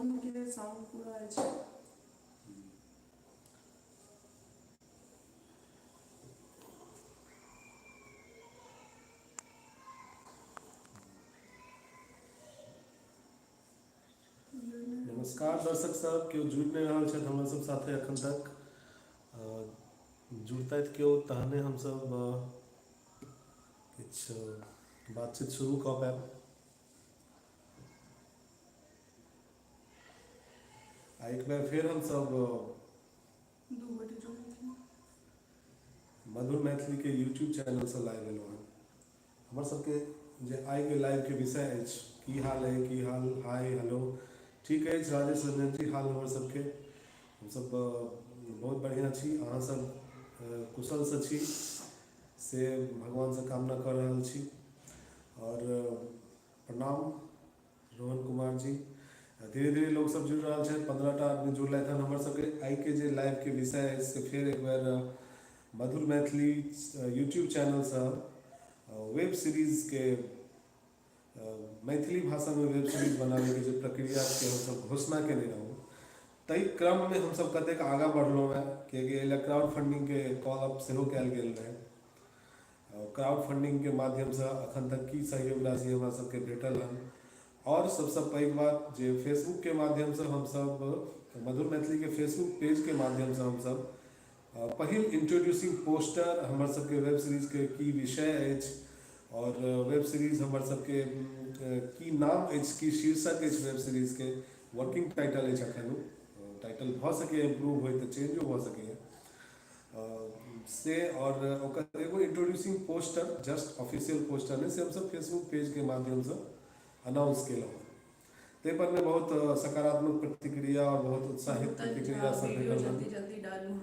Phone के sound पूरा है। नमस्कार दर्शक सब, केओ जुड़ि नहीं रहल छथि हमरा सब साथे एखन तक। जुड़तथि केओ तहने हमसब किछु बातचीत शुरू कऽ पायब। एक बेर फेर हमसब मधुर मैथिली के यूट्यूब चैनल से लाइव एलहुँ हँ। हमर सबके जे आइ के लाइव के विषय अछि, की हाल है, की हाल, हाय हेलो, ठीक अछि राजेश रंजन जी, हाल हमर सबके हमसब बहुत बढ़िआँ छी। अहाँ सब कुशल से छी से भगवान से कामना कर रहल छी। और प्रणाम रोहन कुमार जी। धीरे धीरे लोग सब जुड़ रहा है, 15टा आदमी जुड़लथि हन। हमर सबके आइ के जे लाइव के विषय है से फिर एक बार मधुर मैथिली यूट्यूब चैनल से वेब सीरीज के मैथिली भाषा में वेब सीरीज बनाने के जो प्रक्रिया के हमसब घोषणा केने रहूँ, ताहि क्रम में हमसब कतेक आगाँ बढ़लहुँ है, किएकि क्राउड फंडिंग के कॉल अप सेहो कयल गेल रहे। क्राउड फंडिंग के माध्यम से अखन तक की सहयोग राशि हमरा सबके भेटल हन। और सबसे पैघ बात जे फेसबुक के माध्यम से हमसब मधुर मैथिली के फेसबुक पेज के माध्यम से हमसब पहिल इंट्रोड्यूसिंग पोस्टर हमर सबके वेब सीरीज के की विषय अछि और वेब सीरीज हमर सबके की नाम अछि, की शीर्षक अछि वेब सीरीज के, वर्किंग टाइटल अछि एखन, टाइटल भऽ सकैए इम्प्रूव होइ तऽ चेंजो भऽ सकैए से। और ओकर एगो introducing poster, just official poster नहीं, से हमसब फेसबुक पेज के माध्यम से अनाउंस केलहुँ। ताहि पर में बहुत सकारात्मक प्रतिक्रिया और बहुत उत्साहित प्रतिक्रिया सब भेटल।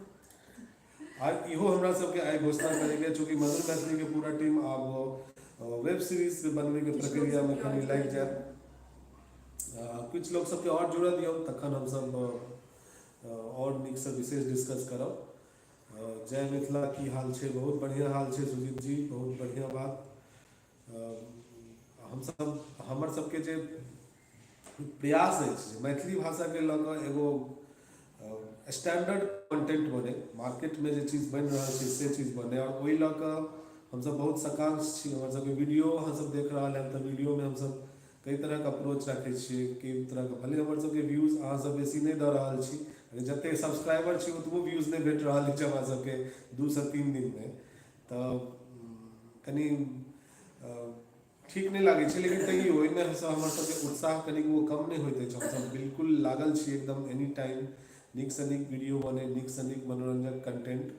आज इहो हमरा सबके आइ घोषणा करेंगे, चूँकि मधुर मैथिली के पूरा टीम आब वेब सीरीज बनने के प्रक्रिया में कहीं लग जाए। कुछ लोग सबके और जुड़ल दियौ, तखन हमसब और नीक से विशेष डिस्कस करब। जय मिथिला, की हाल छै? बहुत बढ़िया हाल छै सुजीत जी, बहुत बढ़िया बात। हमसब हमर सबके जे प्रयास अछि मैथिली भाषा के लऽ कऽ एगो स्टैंडर्ड कंटेंट बने, मार्केट में जे चीज बन रहा है से चीज बने, और ओहि लऽ कऽ हमसब बहुत सकांक्ष छी। हमर सबके वीडियो अहाँ सब देख रहा है तो वीडियो में हमसब कई तरह के अप्रोच रखे छिए, कई तरह के, भले हमर सबके व्यूज अहाँ सब बेसी नहीं दऽ रहल छी, जते सब्सक्राइबर छी ओतबो व्यूज नहीं भेट रहल अछि हमरा सबके 2 से 3 दिन में, तऽ कनी ठीक नहीं लगे छै। लेकिन तैयो ओहिमे हमर सबके उत्साह कनी वो कम नहीं होइत अछि। हमसब बिल्कुल लागल छी एकदम एनी टाइम नीक से नीक वीडियो बने, नीक से नीक मनोरंजक कंटेंट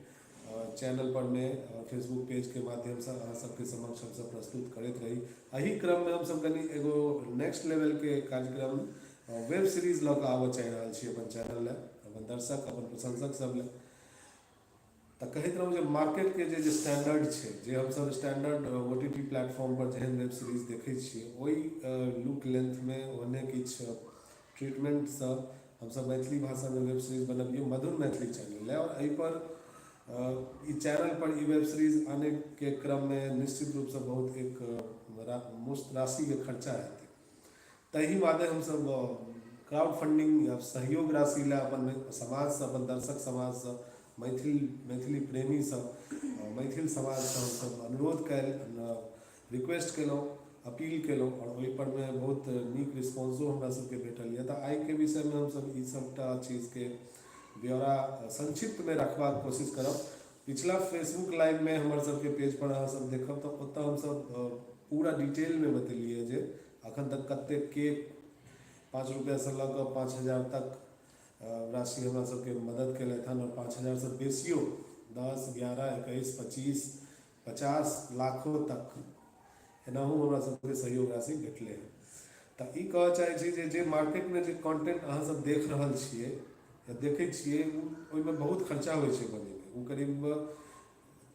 चैनल पर में फेसबुक पेज के माध्यम से अहाँ सबके समक्ष हमसब प्रस्तुत करते रही। एही क्रम में हमसब कनी एगो नेक्स्ट लेवल के कार्यक्रम वेब सीरीज लऽ कऽ आबऽ चाहि रहल छी अपन चैनल ले, अपन दर्शक, अपन प्रशंसक सब ले। तऽ कहैत रहूँ जे मार्केट के जे स्टैंडर्ड छै, जे हमसब स्टैंडर्ड OTT प्लेटफॉर्म पर जेहन वेब सीरीज देखै छियै, ओहि लुक लेंथ में ओहने किछु ट्रीटमेंट से हमसब मैथिली भाषा में वेब सीरीज बनबिए मधुर मैथिली चैनल है। और एहि पर चैनल पर वेब सीरीज आने के क्रम में निश्चित रूप से बहुत एक मुश्त राशि के खर्चा हेतै। तही बादे हमसब क्राउड फंडिंग या सहयोग राशि ले अपन समाज से, अपन दर्शक समाज से, मैथिली प्रेमी सब, मैथिल समाज से हमसब अनुरोध कैल, रिक्वेस्ट केलहुँ, अपील केलहुँ, और ओहि पर में बहुत नीक रिस्पॉन्सो हमरा सबके भेटल यऽ। तऽ आइ के विषय में हमसब ई सबटा चीज के ब्यौरा संक्षिप्त में रखबाक कोशिश करब। पिछला फेसबुक लाइव में हमर सबके पेज पर अहाँ सब देखब तऽ ओतऽ हमसब पूरा डिटेल में बतेलिए जे अखन तक कते के 5 रुपया से लऽ कऽ 5000 तक राशि हमरा सबके मदद केलथि हन, और 5000 से बेसियो 10, 11, 21, 25, 50 लाखों तक एनाहू हमरा सबके सहयोग राशि भेटलै हँ। तऽ ई कहऽ चाहै छी जे मार्केट में जे कंटेंट अहाँ सब देख रहल छियै या देखै छियै, ओहिमे बहुत खर्चा होइ छै बने में। वो करीब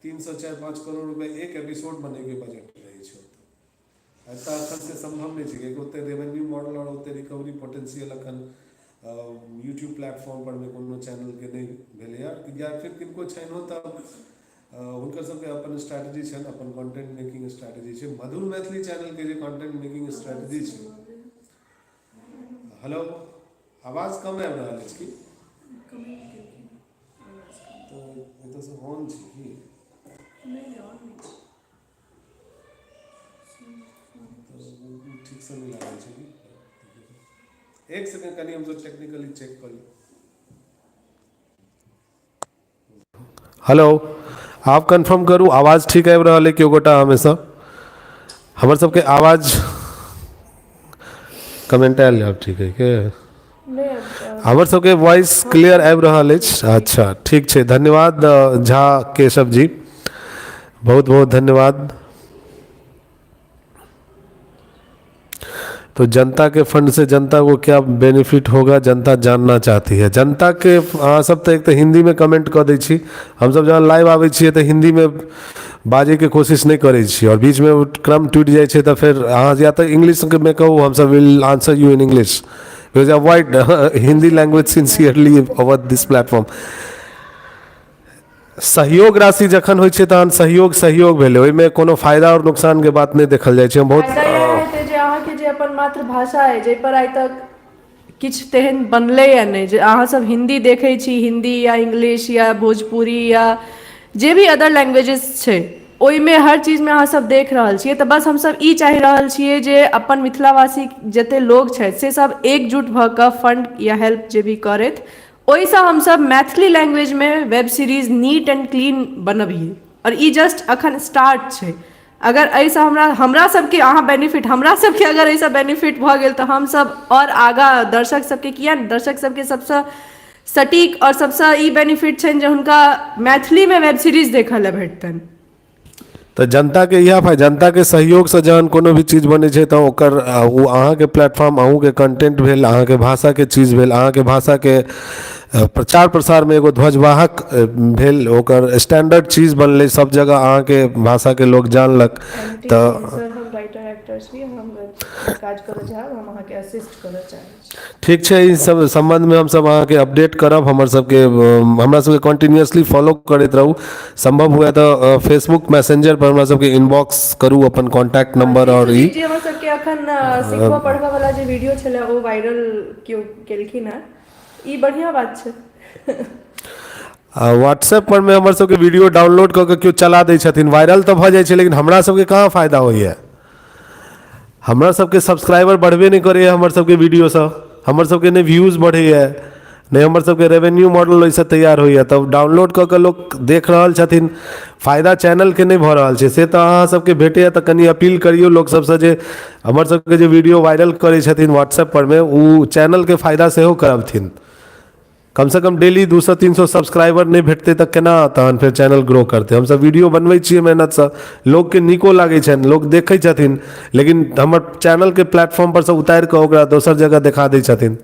3 से 4-5 करोड़ रुपए एक एपिसोड बने के बजट रहै छै। ऐसा अखन से संभव नहीं है कि ओते रेवेन्यू मॉडल और ओते रिकवरी पोटेंशियल अखन यूट्यूब प्लेटफॉर्म पर में कोनो चैनल के नहीं भेलै या फिर किनको छनि तऽ हुनकर सबके अपन स्ट्रैटेजी छनि, अपन कंटेंट मेकिंग स्ट्रैटेजी छै। मधुर मैथिली चैनल के जे कंटेंट मेकिंग स्ट्रैटेजी छै, हेलो आवाज कम आबि रहल अछि की? कमेंट केलखिन आवाज कम। तऽ एतऽ से ऑन छै की? नहीं और नहीं छै। तऽ ठीक से नहीं लागल छै की? एक सेकंड कनी हम टेक्निकली चेक कर ली। हेलो, आप कंफर्म करू आवाज ठीक आबि रहल है केओ गोटा हमेशा? हमर सबके आवाज कमेंट आयल है, ठीक है के? नहीं अब हमर सबके वॉइस क्लियर आबि रहल अछि? अच्छा ठीक छै, धन्यवाद झा केशव जी, बहुत बहुत धन्यवाद। तो जनता के फंड से जनता को क्या बेनिफिट होगा जनता जानना चाहती है। जनता के अहाँ सब तऽ एक तऽ हिंदी में कमेंट कऽ दै छी, हमसब जहन लाइव आबै छियै तऽ हिंदी में बाजे के कोशिश नहीं करै छी, और बीच में वो क्रम टूटि जाइ छै तऽ फिर अहाँ या तऽ इंग्लिश में कहू, हमसब will answer you in English, because avoid Hindi language sincerely over दिस प्लेटफॉर्म। सहयोग राशि जखन होइ छै तहन सहयोग सहयोग भेलै, ओहिमे कोनो फायदा और नुकसान के बात नहीं देखल जाइ छै। हम फायदा बहुत इएह हेतै जे अहाँके जे अपन मातृभाषा अइ, जाहि पर आइ तक किछु तेहन बनलैया नहि, जे अहाँ सब हिंदी देखै छी, हिंदी या इंग्लिश या भोजपुरी या जे भी अदर लैंग्वेजेस छै, ओहिमे हर चीजमे अहाँ सब देख रहल छियै। तऽ बस हमसब ई चाहि रहल छियै जे अपन मिथिलावासी जते लोग छथि से सब एकजुट भऽ कऽ फंड या हेल्प जे भी करथि, ओहिसँ हमसब मैथिली लैंग्वेजमे web series neat and clean बनबियै। और ई जस्ट अखन स्टार्ट छै। अगर एहिसँ हमरा सबके अहाँ बेनिफिट, हमरा सबके अगर एहिसँ बेनिफिट भऽ गेल तऽ हमसब और आगाँ दर्शक सबके किया नहि, दर्शक सबके सबसँ सटीक और सबसँ ई बेनिफिट छनि जे हुनका मैथिलीमे वेब सीरीज देखऽ लए भेटतनि। तऽ जनता के इएह फायदा, जनता के सहयोग से जहन कोनो भी चीज बनै छै तऽ ओकर ओ अहाँके प्लेटफॉर्म, अहूँके कंटेंट भेल, अहाँके भाषा के चीज भेल, अहाँके भाषा के प्रचार प्रसार में एगो ध्वजवाहक भेल, ओकर स्टैंडर्ड चीज बनलै, सब जगह अहाँके भाषा के लोग जानलक। तऽ सर हम राइटर एक्टर्स भी हम काज करऽ चाहब, हम अहाँके असिस्ट करऽ चाहै छी। ठीक छै, ई सब संबंध में हम सब अहाँके अपडेट करब। हमरा सबके कंटिन्यूअसली फॉलो करैत रहू, संभव हुए तऽ फेसबुक मैसेंजर पर हमरा सबके इनबॉक्स करू अपन कॉन्टैक्ट नंबर। और ई जी हमर सबके अखन सिखबऽ पढ़बऽ वाला जे वीडियो छलै ओ वायरल केओ केलखिन हँ, ई बढ़िया बात छै। व्हाट्सएप पर में हमर सबके वीडियो डाउनलोड कऽ के केओ चला दै छथिन, वायरल तऽ भऽ जाइ छै, लेकिन हमरा सबके कहाँ फायदा होइए। हमरा सबके सब्सक्राइबर बढ़बे नहीं करैए हमर सबके वीडियोसँ, हमर सबके नहीं व्यूज़ बढ़ैए, नहीं हमर सबके रेवेन्यू मॉडल ओहिसँ तैयार होइए। तब डाउनलोड कऽ के लोग देख रहल छथिन, फायदा चैनल के नहीं भऽ रहल छै। से तऽ अहाँ सबके भेटैए तऽ कनि अपील करियौ लोक सबसँ जे हमर सबके जे वीडियो वायरल करै छथिन व्हाट्सएप पर में, ओ चैनल के फायदा सेहो करबथिन। कम से कम डेली 200-300 सब्सक्राइबर नहीं भेटते तऽ केना तहन फेर चैनल ग्रो करते। हम सब वीडियो बनबै छियै मेहनतसँ, लोग के नीको लागै छनि, लोग देखै छथिन, लेकिन हमर चैनल के प्लेटफॉर्म पर से उतारि कऽ ओकरा दोसर जगह देखा दै छथिन।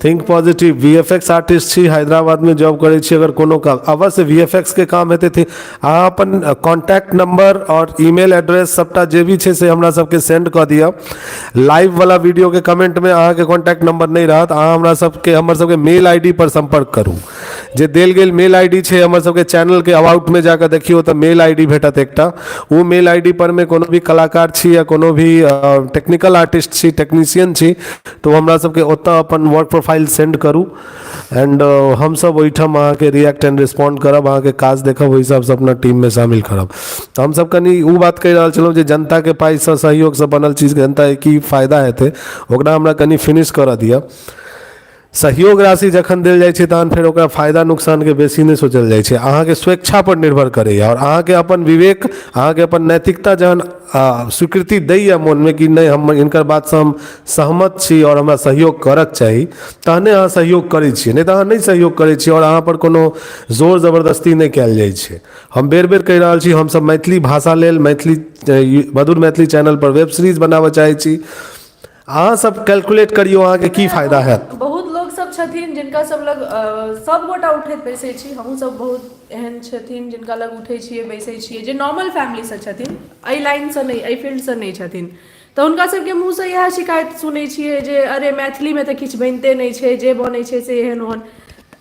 थिंक पॉजिटिव, VFX आर्टिस्ट छी, हैदराबाद में जॉब करै छी, अगर कोनो काम अवश्य VFX के काम हेतै तऽ अहाँ अपन कॉन्टैक्ट नंबर और ईमेल एड्रेस सबटा जे भी छै से हमरा सबके सेंड कऽ दिअ। लाइव वाला वीडियो के कमेंट में अहाँके कॉन्टैक्ट नंबर नहीं रहत, अहाँ हमर सबके मेल आईडी पर संपर्क करू। जे देल गेल मेल आईडी छै हमर सबके चैनल के अबाउट में जाकर देखियो तऽ मेल आईडी भेटत एकटा, ओ मेल आईडी पर में कोनो भी कलाकार छी या कोनो भी टेक्निकल आर्टिस्ट छी, टेक्नीशियन छी, तो हमरा सबके ओतऽ अपन वर्क प्रोफाइल सेंड करू, एंड हम सब ओहिठाम अहाँके रिएक्ट एंड रिस्पॉन्ड करब, अहाँके काज देखब, ओहि हिसाबसँ अपना टीम में शामिल करब। तऽ हम सब कनी ओ बात कहि रहल छलहुँ जे जनता के पाइसँ सहयोगसँ बनल चीज जनता के की फायदा हेतै, ओकरा हमरा कनी फिनिश करऽ दिअ। सहयोग राशि जखन देल जाइ छै तहन फेर ओकरा फायदा नुकसान के बेसी नहीं सोचल जाइ छै, अहाँके स्वेच्छा पर निर्भर करैए, और अहाँके अपन विवेक, अहाँके अपन नैतिकता जहन स्वीकृति दैए मोन में कि नहीं हम इनकर बातसँ हम सहमत छी और हमरा सहयोग करक चाही, तहने अहाँ सहयोग करै छियै, नहीं तऽ अहाँ नहीं सहयोग करै छियै और अहाँ पर कोनो जोर जबरदस्ती नहीं कयल जाइ छै। हम बेर बेर कहि रहल छी, हमसब मैथिली भाषा लेल, मैथिली मधुर मैथिली चैनल पर वेब सीरीज बनाबऽ चाहै छी। अहाँ सब कैलकुलेट करियौ अहाँके की फायदा हैत। बहुत लोग सब छथिन जिनका सब लग सब गोटा उठैत बैसै छी, हमहूँ सब बहुत एहन छथिन जिनका लग उठै छियै बैसै छियै, जे नॉर्मल फैमिलीसँ छथिन, एहि लाइनसँ नहीं, एहि फील्डसँ नहीं छथिन, तऽ हुनका सबके मुँहसँ इएह शिकायत सुनै छियै जे अरे मैथिलीमे तऽ किछु बनिते नहीं छै, जे बनै छै से एहन ओहन।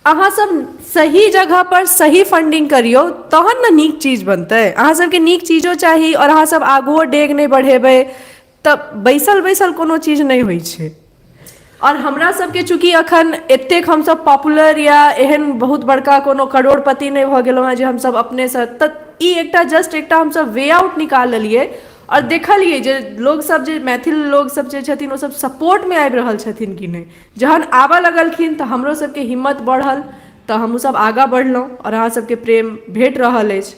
अहाँ सब सही जगह पर सही फंडिंग करियौ तहन ने नीक चीज बनतै। अहाँ सबके नीक चीजो चाही और अहाँ सब आगुओ डेग नहीं बढ़ेबै तऽ बैसल बैसल कोनो चीज नहीं होइ छै। और हमरा सबके चूँकि अखन एतेक हमसब पॉपुलर या एहन बहुत बड़का कोनो करोड़पति नहीं भऽ गेलहुँ हैं जे हमसब अपनेसँ तऽ ई एकटा जस्ट एकटा हमसब वे आउट निकाल लेलियै और देखलिए जे लोग सब जे मैथिल लोग सब जे छथिन ओ सब सपोर्ट में आबि रहल छथिन कि नहीं। जहन आबऽ लगलखिन तऽ हमरो सबके हिम्मत बढ़ल तऽ हमहूँ सब आगाँ बढ़लहुँ और अहाँ सबके प्रेम भेट रहल अछि।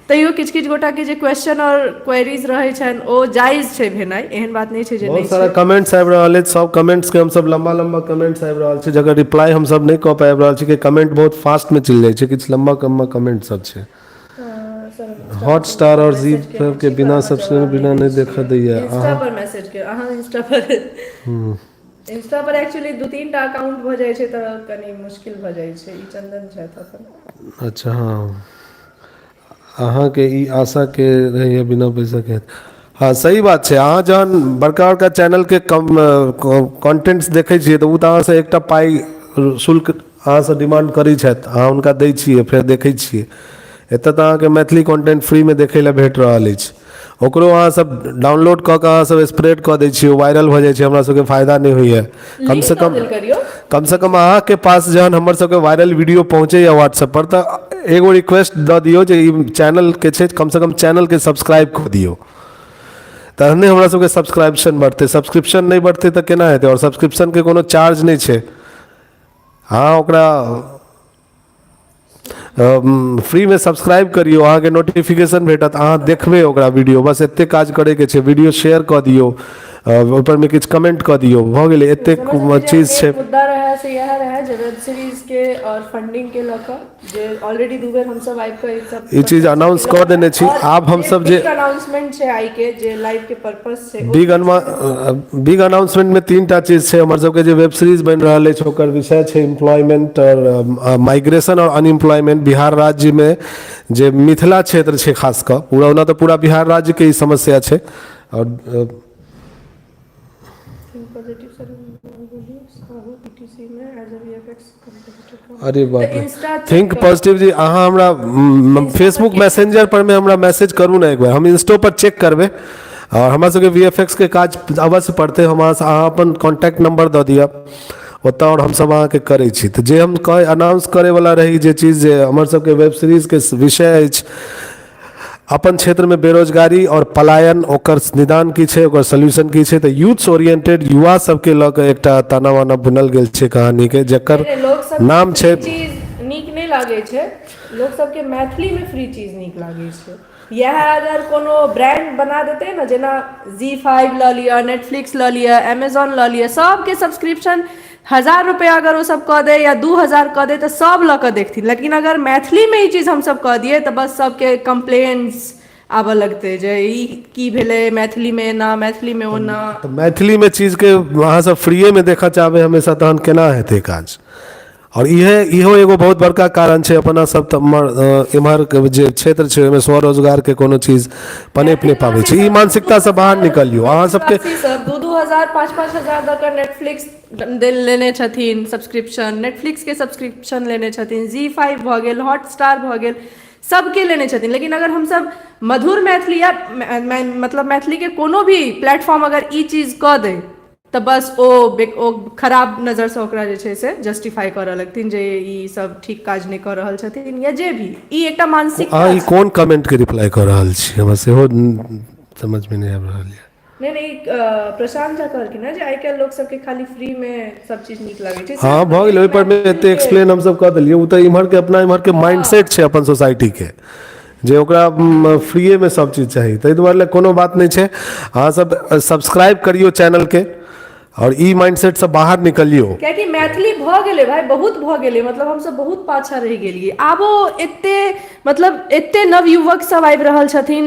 तैयो किछु किछु गोटा के जे क्वेश्चन और क्वेरीज रहै छनि ओ जायज छै भेनाइ, एहन बात नहीं छै जे बहुत नहीं सारा छै। कमेंट्स आबि रहल अछि, सब कमेंट्स के हम सब लंबा लंबा कमेंट्स आबि रहल छै जकर रिप्लाई हम सब नहीं कऽ पाबि रहल छी कि कमेंट बहुत फास्ट में चलि जाइ छै, किछु लंबा लंबा कमेंट सब छै। हॉटस्टार और जी फाइव के बिना सब्सक्राइब बिना नहीं देखा दैया इंस्टा पर मैसेज के अहाँ इंस्टा पर इंस्टा पर एक्चुअली 2-3 टा अकाउंट भऽ जाइ छै तऽ कनी मुश्किल भऽ जाइ छै। ई चंदन छथि अपन। अच्छा हाँ, अहाँ के ई आशा के रहैया बिना पैसा के। हाँ सही बात छै, अहाँ जहन बड़का बड़का चैनल के कंटेंट्स देखै छियै तऽ उ तऽ अहाँ से एकटा पाई शुल्क अहाँ से डिमांड करै छथि, अहाँ हुनका दै छियै फेर देखै छियै। एतऽ तऽ अहाँके मैथिली कंटेंट फ्री में देखै लए भेट रहल अछि, ओकरो अहाँ सब डाउनलोड कऽ के अहाँ सब स्प्रेड कऽ दै छियै, वायरल भऽ जाइ छै, हमरा सबके फायदा नहीं होइए। कम से कम अहाँ के पास जहन हमर सबके वायरल वीडियो पहुँचैया व्हाट्सएप पर तऽ एगो रिक्वेस्ट दऽ दियौ जे ई चैनल के छै कम से कम चैनल के सब्सक्राइब कऽ दियौ, तहने हमरा सबके सब्सक्रिप्शन बढ़तै। सब्सक्रिप्शन नहीं बढ़तै तऽ केना हेतै, और सब्सक्रिप्शन के कोनो चार्ज नहीं छै। हाँ ओकरा फ्री में सब्सक्राइब करियो, अहाँ के नोटिफिकेशन भेटत, अहाँ देखबे ओकरा वीडियो, बस एते काज करे के छै। वीडियो शेयर कऽ दियो, ऊपर में किछु कमेंट कऽ दियो, भऽ गेलै। एते चीज छै। मुद्दा रहे से यह रहे जे वेब सीरीज के और फंडिंग के लऽ जे ऑलरेडी दू बेर हम सब आबि के ई चीज अनाउंस कऽ देने छी। आब हम सब जे अनाउंसमेंट छै आई के जे लाइव के पर्पस छै बिग अनाउंसमेंट में 3टा चीज छै। हमर सबके जे वेब सीरीज बनि रहल अछि ओकर विषय छै एम्प्लॉयमेंट और माइग्रेशन और अनएम्प्लॉयमेंट। बिहार राज्य में जे मिथिला क्षेत्र छै खास कऽ, पूरा ओना तऽ पूरा बिहार राज्य के ई समस्या छै। और अरे बाप रे, थिंक पॉजिटिव जी अहाँ हमरा फेसबुक मैसेंजर पर में हमरा मैसेज करू ना एक बार, हम इंस्टो पर चेक करबे और हमरा सबके VFX के काज अवश्य पड़ते। हम अहाँ अपन कॉन्टैक्ट नंबर दऽ दिअ ओतऽ और हम सब अहाँ के करै छी। तऽ जे हम अनाउंस करे वाला रही जे चीज जे हमर सबके वेब सीरीज के विषय अछि, अपन क्षेत्र में बेरोजगारी और पलायन, ओकर निदान की छै, ओकर सोल्यूशन की छै। तऽ यूथ्स ओरिएंटेड युवा सबके लऽ के एकटा ताना बाना बुनल गेल छै कहानी के, जकर नाम छै चीज नीक नहीं लागे छै। लोग सबके मैथिली में फ्री चीज नीक लागे छै। यह अगर कोनो ब्रांड बना देते ना, जेना Z5 लऽ लिया, नेटफ्लिक्स लऽ लिया, अमेजॉन लऽ लिया, सबके सब्सक्रिप्शन 1000 रुपया अगर वो सब कह दे या 2000 कह दे तो सब लऽ के देखथिन। लेकिन अगर मैथिली में ई चीज हम सब कह दिए तो बस सबके कंप्लेंट्स आबऽ लगते जे ई की भेलै मैथिली में ना, मैथिली में ओना। तो मैथिली में चीज के अहाँ सब फ्रीए में देखा चाहबे हमेशा, तहन केना हेतै काज। और इहो एगो बहुत बड़का कारण छै अपना सब इम्हर के जे क्षेत्र छै ओहिमे स्वरोजगार के कोनो चीज पनपि नहीं पाबै छै। ई मानसिकता से बाहर निकलियो। अहाँ सबके 2-2 हजार 5-5 हजार दऽ कऽ नेटफ्लिक्स लेने छथिन सब्सक्रिप्शन, नेटफ्लिक्स के सब्सक्रिप्शन लेने छथिन, Z5 भऽ गेल, हॉटस्टार भऽ गेल, सबके लेने छथिन। लेकिन अगर हम सब मधुर मैथिली या मतलब मैथिली के कोनो भी प्लेटफॉर्म अगर ई चीज कऽ दे तऽ बस ओ खराब नजर से ओकरा जे छै से जस्टिफाई करऽ लगथिन जे ई सब ठीक काज नहीं कर रहल छथिन या जे भी। ई एकटा मानसिक अहाँ ई कोन कमेंट के रिप्लाई कर रहल छी, हमरा सेहो समझ में नहीं आबि रहल है। नहीं प्रशांत झा कहलखिन है जे आइ काल्हि लोग सबके खाली फ्री में सब चीज नीक लागे छै। हाँ भऽ गेलै, ओहि पर में एते एक्सप्लेन हम सब कऽ देलियै। उ तऽ इम्हर के अपना इम्हर के माइंडसेट छै अपन सोसाइटी के, जे ओकरा फ्रीए में सब चीज चाही। ताहि दुआरे कोनो बात नहीं छै। अहाँ सब सब्सक्राइब करियो चैनल के और ई माइंडसेट से बाहर निकलियो। क्या कि मैथिली भऽ गेलै भाई, बहुत भऽ गेलै, मतलब हम सब बहुत पाछा रहि गेलियै। आबो एते मतलब एते नवयुवक सब आबि रहल छथिन,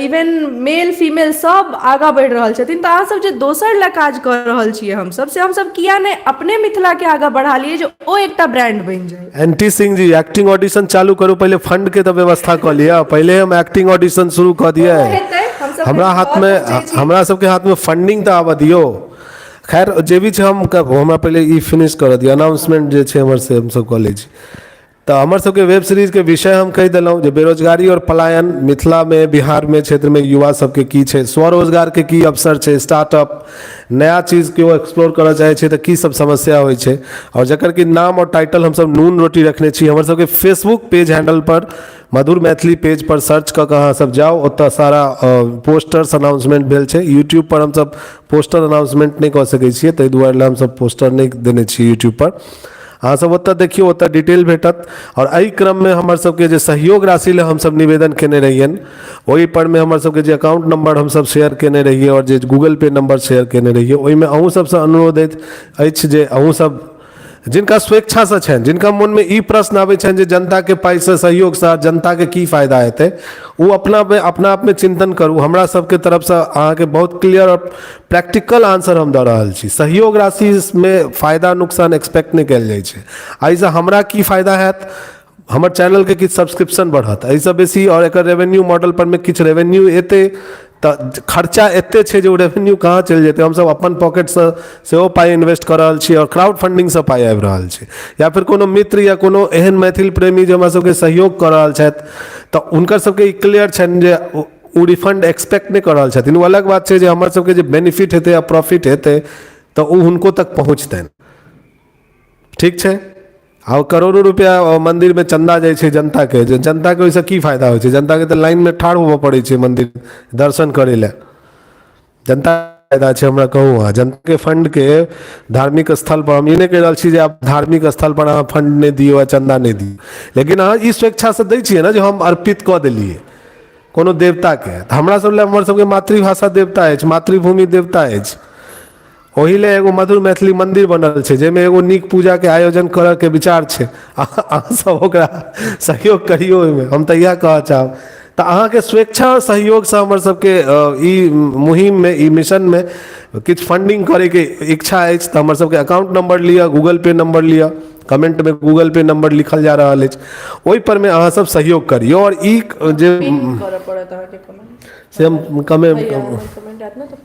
इवन मेल फीमेल सब आगाँ बढ़ि रहल छथिन। तऽ अहाँ सब जे दोसर लए काज कर रहल छियै हम सब से हम सब किया नहीं अपने मिथिला के आगाँ बढ़ा लियै जे ओ एकटा ब्रांड बनि जाए। N t Singh ji acting audition चालू करू, पहले फंड के तो व्यवस्था कऽ लिया, पहले हम एक्टिंग ऑडिशन शुरू कऽ दिए। हमरा सबके हाथ में फंडिंग तो आबऽ दियो। खैर जे भी छै हम हमरा पहले ई फिनिश कर दिया अनाउंसमेंट जे छै हमर से हम सब कॉलेज। तो हमर सबके वेब सीरीज के विषय हम कह दिलौं जे बेरोजगारी और पलायन मिथिला में, बिहार में, क्षेत्र में युवा सबके की छै, स्वरोजगार के की अवसर छै, स्टार्टअप नया चीज केओ एक्सप्लोर करऽ चाहे छै तऽ की सब समस्या होइ छै, और जकर कि नाम और टाइटल हम सब नून रोटी रखने छी। हमर सबके फेसबुक पेज हैंडल पर मधुर मैथिली पेज पर सर्च कऽ अहाँ सब जाओ, ओतऽ सारा पोस्टर्स अनाउंसमेंट भेल छै। यूट्यूब पर हम सब पोस्टर अनाउंसमेंट नहीं कऽ सकै छियै, ताहि दुआरे हम सब पोस्टर नहीं देने छी यूट्यूब पर। अहाँ सब ओतऽ देखियो, ओतऽ डिटेल भेटत। और एहि क्रम में हमर सबके जे सहयोग राशि ले हम सब निवेदन केने रहियन, ओहि पर में हमर सबके जे अकाउंट नंबर हम सब शेयर केने रहिए और जे गूगल पे नंबर शेयर केने रहिए, ओहि में अहूँ सबसँ अनुरोध अछि जे अहूँ सब जिनका स्वेच्छा से छनि, जिनका मन में ई प्रश्न आबै छनि जे जनता के पाई से सहयोग से जनता के की फायदा हेतै, वो अपना आप में चिंतन करू। हमरा सबके तरफ से अहाँ के बहुत क्लियर और प्रैक्टिकल आंसर हम दऽ रहल छी। सहयोग राशि में फायदा नुकसान एक्सपेक्ट नहीं कयल जाइ छै। एहिसँ हमरा की फायदा हैत, हमर चैनल के किछु सब्सक्रिप्शन बढ़त, एहिसँ बेसी और एकर रेवेन्यू मॉडल पर में किछु रेवेन्यू एतै तऽ खर्चा एते छै जे रेवेन्यू कहाँ चलि जेतै। हमसब अपन पॉकेटसँ सेहो पाई इन्वेस्ट कऽ रहल छी और क्राउड फंडिंगसँ पाई आबि रहल छै, या फिर कोनो मित्र या कोनो एहन मैथिल प्रेमी जे हमरा सबके सहयोग कऽ रहल छथि तऽ हुनकर सबके ई क्लियर छनि जे ओ रिफंड एक्सपेक्ट नहीं कऽ रहल छथिन। ओ अलग बात छै जे हमर सबके जे बेनिफिट हेतै या प्रॉफिट हेतै तऽ ओ हुनको तक पहुँचतनि। ठीक छै। आ करोड़ों रुपया मंदिर में चंदा जाइ छै जनता के, जनता के ओहिसँ की फायदा होइ छै? जनता के तऽ लाइन में ठाढ़ होबऽ पड़ै छै मंदिर दर्शन करे ले। जनता फायदा छै हमरा कहूँ, अहाँ जनता के फंड के धार्मिक स्थल पर, हम ई नहीं कह रहल छी जे आप धार्मिक स्थल पर अहाँ फंड नहीं दियो या चंदा नहीं दियो, लेकिन अहाँ ई स्वेच्छा से दै छियै ना जे हम अर्पित कऽ देलियै कोनो देवता के। हमरा सब ले हमर सबके मातृभाषा देवता अछि, मातृभूमि देवता अछि। ओही ले एगो मधुर मैथिली मंदिर बनल छै, जेमे एगो नीक पूजा के आयोजन करऽ के विचार छै। अहाँ सब ओकरा सहयोग करियो, ओहिमे हम तऽ इएह कहऽ चाहब। तऽ अहाँके स्वेच्छा और सहयोग से हमर सबके ई मुहिम में, ई मिशन में किछु फंडिंग करे के इच्छा अछि तऽ हमर सबके अकाउंट नंबर लिअ, गूगल पे नंबर लिअ, कमेंट में गूगल पे नंबर लिखल जा रहल अछि, ओहि पर में अहाँ सब सहयोग करियो। और ई जे करऽ पड़त अहाँके कमेंट से हम कमेंट आयत ना तऽ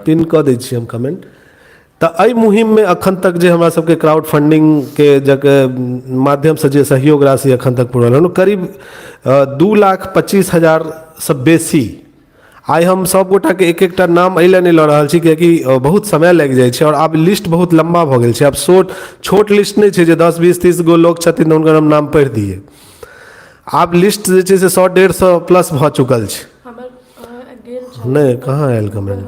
पिन कऽ दै छी हम कमेंट। तऽ एहि मुहिम में अखन तक जे हमरा सबके क्राउड फंडिंग के जगह माध्यम से जे सहयोग राशि अखन तक पुरल हन, करीब 2,25,000 से बेसी। आइ हम सब गोटा के एक एकटा नाम एहि नहीं लऽ रहल छी कियाकि बहुत समय लागि जाइ छै और आब लिस्ट बहुत लंबा भऽ गेल छै। आब छोट लिस्ट नहीं छै जे 10, 20, 30 गो लोग छथिन तऽ हुनकर हम नाम पढ़ि दिए। आब लिस्ट जे छै से 100-150 प्लस भऽ चुकल छै। नहीं, कहाँ आयल कमेंट?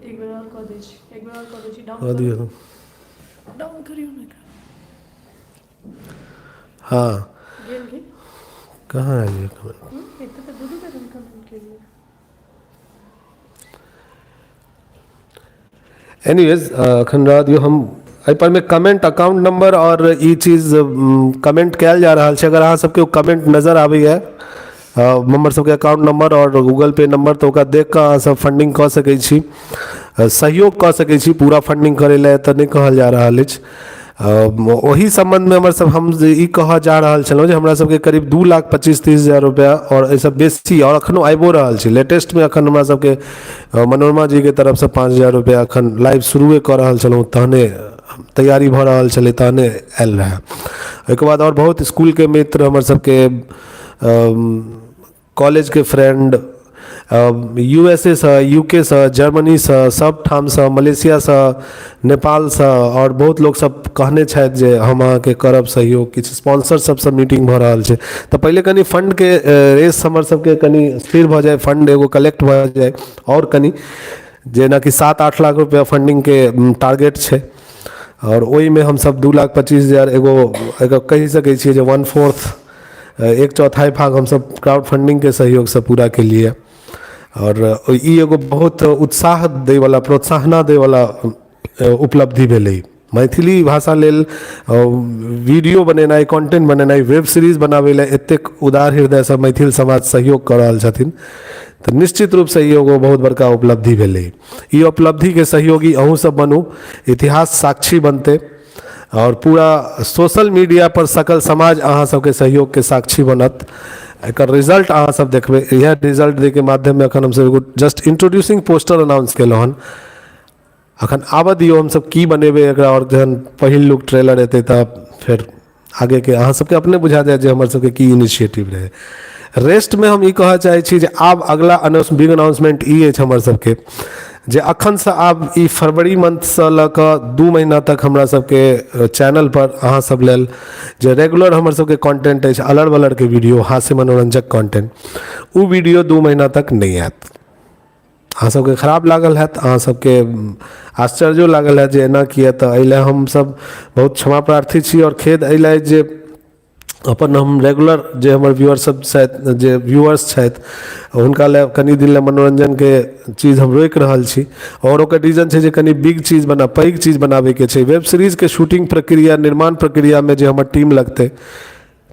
एक बार और कऽ दै छी, डाउन करियो ना। हाँ, गेल की कहाँ आयल ये कमेंट? एक तो दू बार हम कमेंट केलिए। एनीवेज अखन रह दियो, हम एहि पर में कमेंट, अकाउंट नंबर और ई चीज कमेंट कयल जा रहल छै। अगर अहाँ सबके कमेंट नजर आबैए हमर सबके अकाउंट नंबर और गूगल पे नंबर, तो ओकरा देख कऽ अहाँ सब फंडिंग कऽ सकै छी, सहयोग कऽ सकै छी। पूरा फंडिंग करे ले तऽ नहीं कहल जा रहल अछि। ओही संबंध में हम ई कहऽ जा रहल छलहुँ जे हमरा सबके करीब 2,25,30,000 रुपया और एहिसँ बेसी और अखनो आबिओ रहल छै। लेटेस्ट में अखन हमरा सबके मनोरमा जी के तरफ से 5,000 रुपया अखन लाइव शुरुए कऽ रहल छलहुँ, तहने तैयारी भऽ रहल छलै, तहने आयल रहे। ओहिके बाद और बहुत स्कूल के मित्र, हमर सबके कॉलेज के फ्रेंड, USA से, UK से, जर्मनी से, सब ठाम से, मलेशिया से, नेपाल से, और बहुत लोग सब कहने छथि जे हम अहाँके करब सहयोग। किछु स्पॉन्सर सबसे मीटिंग भऽ रहल छै, तऽ पहिले कनी फंड के रेस हमर सबके कनी स्थिर भऽ जाए, फंड एगो कलेक्ट भऽ जाए, और कनी जेना कि 7-8 लाख रुपया फंडिंग के टारगेट छै। और ओहि में हम सब 2,25,000 एगो कहि सकै छियै जे 1/4, 1/4 भाग हम सब क्राउड फंडिंग के सहयोग से पूरा के लिए। और ई एगो बहुत उत्साह दै वाला, प्रोत्साहना दै वाला उपलब्धि भेलै। मैथिली भाषा लेल वीडियो बनेनाइ, कंटेंट बनेनाइ, वेब सीरीज बनाबै ले एतेक उदार हृदय से मैथिल समाज सहयोग कर रहल छथिन, तऽ निश्चित रूप से ई एगो बहुत बड़का उपलब्धि भेलै। ई उपलब्धि के सहयोगी अहूँ सब बनू, इतिहास साक्षी बनते। और पूरा सोशल मीडिया पर सकल समाज अहाँ सबके सहयोग के साक्षी बनत। एकर रिजल्ट अहाँ सब देखबे। यह रिजल्ट दे के माध्यम में अखन हम सब एगो जस्ट इंट्रोड्यूसिंग पोस्टर अनाउंस केलहुँ हन। अखन आबऽ दियौ हम सब की बनेबे एकरा, और जहन पहिल लुक ट्रेलर एतै तब फिर आगे के अहाँ सबके अपने बुझा जाए जे हमर सबके की इनिशिएटिव रहे। रेस्ट में हम ई कहऽ चाहै छी जे आब अगला बिग अनाउंसमेंट ई अछि हमर सबके जे अखन से आब ई फरवरी मंथ से लऽ कऽ 2 महीना तक हमरा सबके चैनल पर अहाँ सब लेल जे रेगुलर हमर सबके कंटेंट अछि अलर बलर के वीडियो, हास्य मनोरंजक कंटेंट, उ वीडियो 2 महीना तक नहीं आयत। अहाँ सबके खराब लागल हैत, अहाँ सबके आश्चर्यो लागल है जे एना किया, तऽ एहि हम सब बहुत क्षमा प्रार्थी छी। और खेद एहि जे अपन हम रेगुलर जे हमर व्यूअर सब छथि, जे व्यूअर्स छथि, हुनका ले कनी दिन ले मनोरंजन के चीज हम रोकि रहल छी। और ओकर रीजन छै जे कनी बिग चीज पैघ चीज बनाबे के छै। वेब सीरीज के शूटिंग प्रक्रिया, निर्माण प्रक्रिया में जे हमर टीम लगते,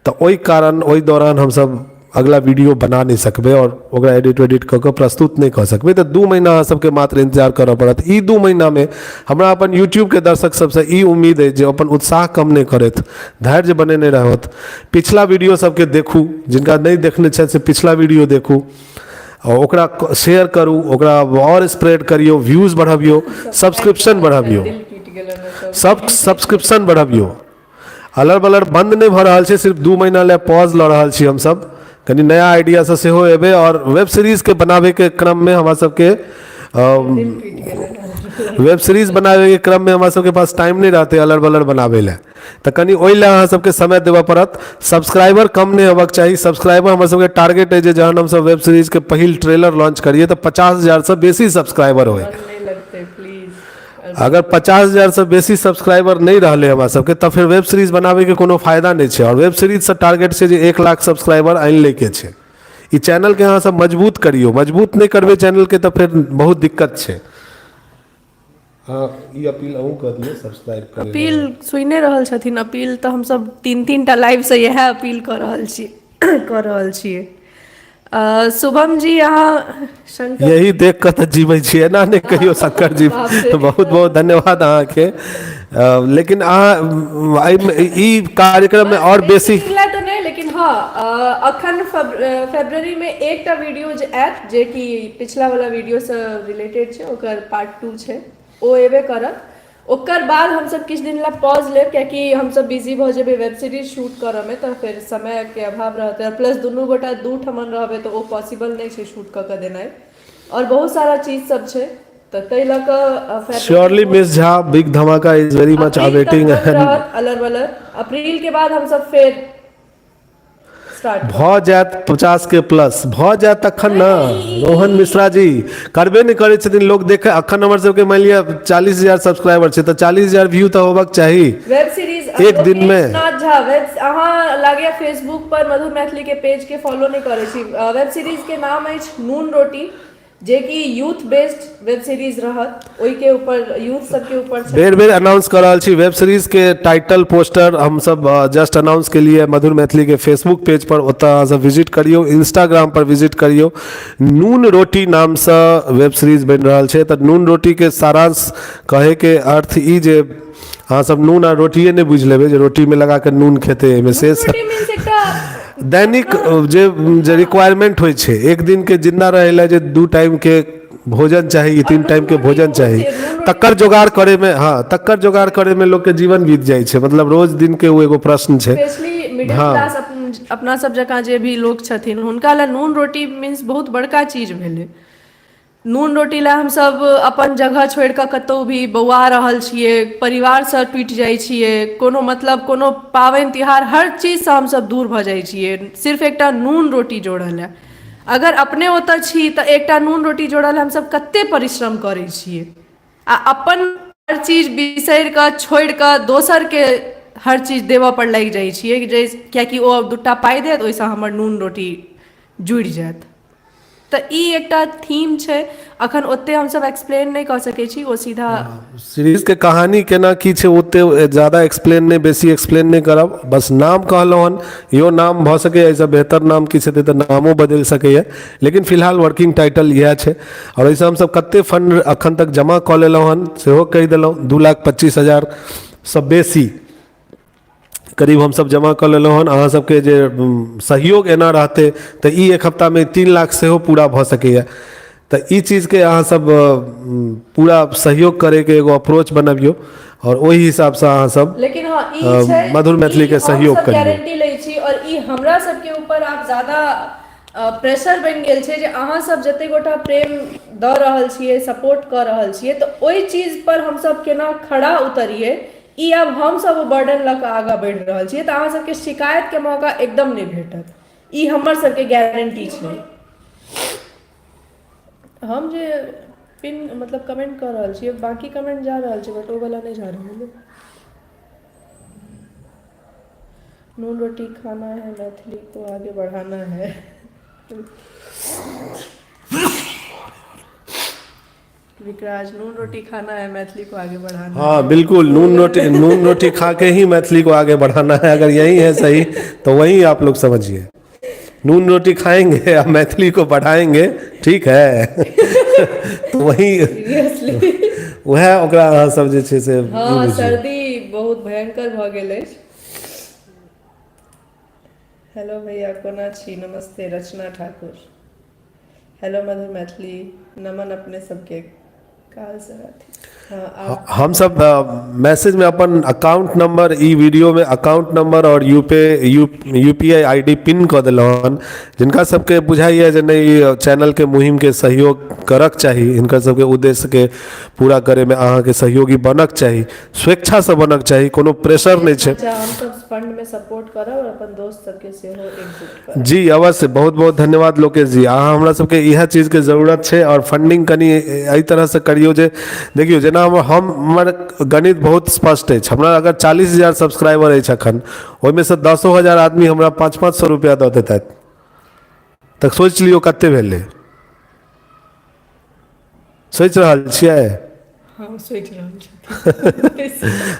तऽ ओहि कारण ओहि दौरान हम सब अगला वीडियो बना नहीं सकबे और ओकरा एडिट वेडिट कऽ के प्रस्तुत नहीं कऽ सकबे। तो 2 महीना अहाँ सबके मात्र इंतजार करऽ पड़त। ई 2 महीना में हमरा अपन यूट्यूब के दर्शक सबसे ई उम्मीद है जे अपन उत्साह कम नहीं करत, धैर्य बनेने रहत। पिछला वीडियो सबके देखू, जिनका नहीं देखने छै से पिछला वीडियो देखू, और ओकरा शेयर करू, ओकरा और स्प्रेड करियो, व्यूज बढ़ाबियो, सब्सक्रिप्शन बढ़ाबियो, सब्सक्रिप्शन बढ़ाबियो। अलर बलर बंद नहीं भऽ रहल छै, सिर्फ 2 महीना ले पॉज लऽ रहल छी हम सब। कनी नया आइडिया से सेहो एबे, और वेब सीरीज के बनावे के क्रम में हमरा सबके वेब सीरीज बनावे के क्रम में हमरा सबके पास टाइम नहीं रहते अलर बलर बनावे ले, तो कनी ओइ ले अहाँ सबके समय देबऽ पड़त। सब्सक्राइबर कम नहीं होबाक चाहिए। सब्सक्राइबर हमरा सबके टारगेट है जे जहन हम सब वेब सीरीज के पहिल ट्रेलर लॉन्च करिए तो 50,000 से बेसी सब्सक्राइबर होए। अगर 50,000 से बेसी सब्सक्राइबर नहीं रहले हमरा सबके, तब फिर वेब सीरीज बनावे के कोनो फायदा नहीं छै। और वेब सीरीज से टारगेट छै जे 1 लाख सब्सक्राइबर आइन ले के छै। ई चैनल के अहाँ सब मजबूत करियो, मजबूत नहीं करबे चैनल के तो फिर बहुत दिक्कत छै। हाँ, ई अपील अहूँ कर दिए, सब्सक्राइब कर। अपील सुने रहल छथिन, अपील तो हम सब 3-3 टा लाइव से यह अपील कर रहल छियै। शुभम जी, अहाँ शंकर यही देख कर तो जीवे छिए ना, नहीं कहियो शंकर जी बहुत बहुत धन्यवाद अहाँ के। लेकिन अहाँ ई कार्यक्रम में और बेसी तो नहीं, लेकिन हाँ अखन फरवरी में एक टा वीडियो जे आयत जे कि पिछला वाला वीडियो से रिलेटेड छै, ओकर पार्ट 2 छै, ओ एबे करत। ओकर बाद हम सब किछ दिन ला पॉज लेब, क्योंकि हम सब बिजी भ जेबे वेब सीरीज शूट करऽ में, तो फिर समय के अभाव रहते। प्लस दुनू गोटा 2 ठमन रहबे तो ओ पॉसिबल नहीं छै शूट कऽ के देनाइ, और बहुत सारा चीज सब छै। तो तै लऽ कऽ श्योरली मिस झा बिग धमाका इज वेरी मच अवेटिंग। अलर बलर अप्रैल के बाद हम सब फिर भ जात 50 के प्लस भ जात तखन ना। रोहन मिश्रा जी करबे नहीं करे छथिन, लोग देखे। अखन हमर सबके मान लिया 40,000 सब्सक्राइबर छै, तो 40,000 व्यू तो होबाक चाहिए वेब सीरीज एक दिन में। अहाँ लागे फेसबुक पर मधुर मैथिली के पेज के फॉलो नहीं करे छी। वेब सीरीज के नाम अछि नून रोटी, जे कि यूथ बेस्ड वेब सीरीज रहत, ओई के ऊपर यूथ सब के ऊपर बेर बेर अनाउंस कर रहल छी। वेब सीरीज के टाइटल पोस्टर हम सब जस्ट अनाउंस के लिए मधुर मैथिली के फेसबुक पेज पर ओता सब विजिट करियो, इंस्टाग्राम पर विजिट करियो। नून रोटी नाम से वेब सीरीज बन रहल छै। तो नून रोटी के सारांश कहे के अर्थ ई जे अहाँ सब नून आ रोटिए नहीं बुझ लेबे जे रोटी में लगा के नून खेते, एमे से दैनिक जे रिक्वायरमेंट होइ छै, एक दिन के जिंदा रहे ला जे 2 टाइम के भोजन चाहिए, 3 टाइम के भोजन चाहिए, तक्कर जोगाड़ करे में, हाँ तक्कर जोगाड़ करे में लोग के जीवन बीत जाए छै। मतलब रोज दिन के वो एगो प्रश्न छै। मिडिल क्लास अपना सब जकाँ जे भी लोग छथिन, हुनका ला नून रोटी मीन्स बहुत बड़का चीज भेलै। नून रोटी ला हम सब अपन जगह छोड़ कऽ कतौ भी बौआ रहल छियै, परिवार से टूटि जाइ छियै, कोनो मतलब कोनो पावनि तिहार हर चीज से हम सब दूर भऽ जाइ छियै, सिर्फ एकटा नून रोटी जोड़ल है। अगर अपने ओतऽ छी तऽ एकटा नून रोटी जोड़ल हम सब कते परिश्रम करै छियै, आ अपन हर चीज बिसरि कऽ छोड़ि कऽ दोसर के हर चीज देबऽ पर लागि जाइ छियै, जे कियाकि ओ 2 टा पाइ देत, ओहिसँ हमर नून रोटी जुड़ि जायत। तो ई एकटा थीम छै। अखन ओते हम सब एक्सप्लेन नहीं कर सकै छी, ओ सीधा सीरीज के कहानी केना की छै ओते ज्यादा एक्सप्लेन नहीं, बेसी एक्सप्लेन नहीं करब। बस नाम कहलहुँ हन, यो नाम भ सके ऐसा बेहतर नाम किछ हेतै तऽ नामो बदल सकैए, लेकिन फिलहाल वर्किंग टाइटल यह छै। और ऐसे हम सब कते फंड अखन तक जमा कऽ लेलहुँ हन सेहो कहि देलहुँ, 2,25,000 से बेसी करीब हम सब जमा कर लेलहुँ हन। अहाँ सबके जे सहयोग एना रहते तो ई एक हफ्ता में 3 लाख सेहो पूरा भ सकैए। तो ई चीज़ के अहाँ सब पूरा सहयोग करे के एगो अप्रोच बनबियो और वही हिसाब से अहाँ सब लेकिन हाँ ई छै मधुर मैथिली के सहयोग हम सब करियो। गारंटी लै छी और ई हमरा सबके ऊपर आप ज्यादा प्रेशर बनि गेल छै जे अहाँ सब जते गोटा प्रेम दऽ रहल छियै, सपोर्ट कऽ रहल छियै, तो ओहि चीज पर हम सब केना खड़ा उतरिए ई अब हम सब बर्डन लऽ कऽ आगाँ बढ़ि रहल छियै। तऽ अहाँ सबके शिकायत के मौका एकदम नहीं भेटत, ई हमर सबके गारंटी छै। हम जे पिन मतलब कमेंट कर रहल छियै, बाकी कमेंट जा रहल छै बट ओ वाला नहीं जा रहल है। नून रोटी खाना है, मैथिली को आगे बढ़ाना है। विकराज, नून रोटी खाना है, मैथिली को आगे बढ़ाना है। हाँ बिल्कुल, नून रोटी खा के ही मैथिली को आगे बढ़ाना है। अगर यही है सही तो वही आप लोग समझिए, नून रोटी खाएंगे और मैथिली को बढ़ाएंगे, ठीक है। तो वही वह ओकरा अहाँ सब जे छै से हाँ सर्दी बहुत भयंकर भ गेल अछि। हेलो भैया कोना छी, नमस्ते रचना ठाकुर। हेलो मधुर मैथिली, नमन अपने सबके काल सराठी। हाँ हम सब मैसेज में अपन अकाउंट नंबर, ई वीडियो में अकाउंट नंबर और यूपीआई आईडी पिन कऽ देलहुँ हन। जिनका सबके बुझाइए जे नहीं चैनल के मुहिम के सहयोग करक चाही, इनकर सबके उद्देश्य के पूरा करे में अहाँ के सहयोगी बनक चाही, स्वेच्छा से बनक चाही, कोनो प्रेशर नहीं छै। अच्छा, हम सब फंड में सपोर्ट करब और अपन दोस्त सबके सेहो एकजुट करब। जी अवश्य, बहुत बहुत धन्यवाद लोकेश जी। अहाँ हमरा सबके इएह चीज के जरूरत छै और फंडिंग कनी एहि तरह से करियो जे देखियो जेना हमर गणित बहुत स्पष्ट अछि। हमरा अगर 40,000 सब्सक्राइबर अछि अखन, ओहिमे से 10,000 आदमी हमरा 500-500 रुपया दऽ देतैथ, तक सोच लियो कते भेलै। सोच रहल छियै? हाँ सोच रहल छी।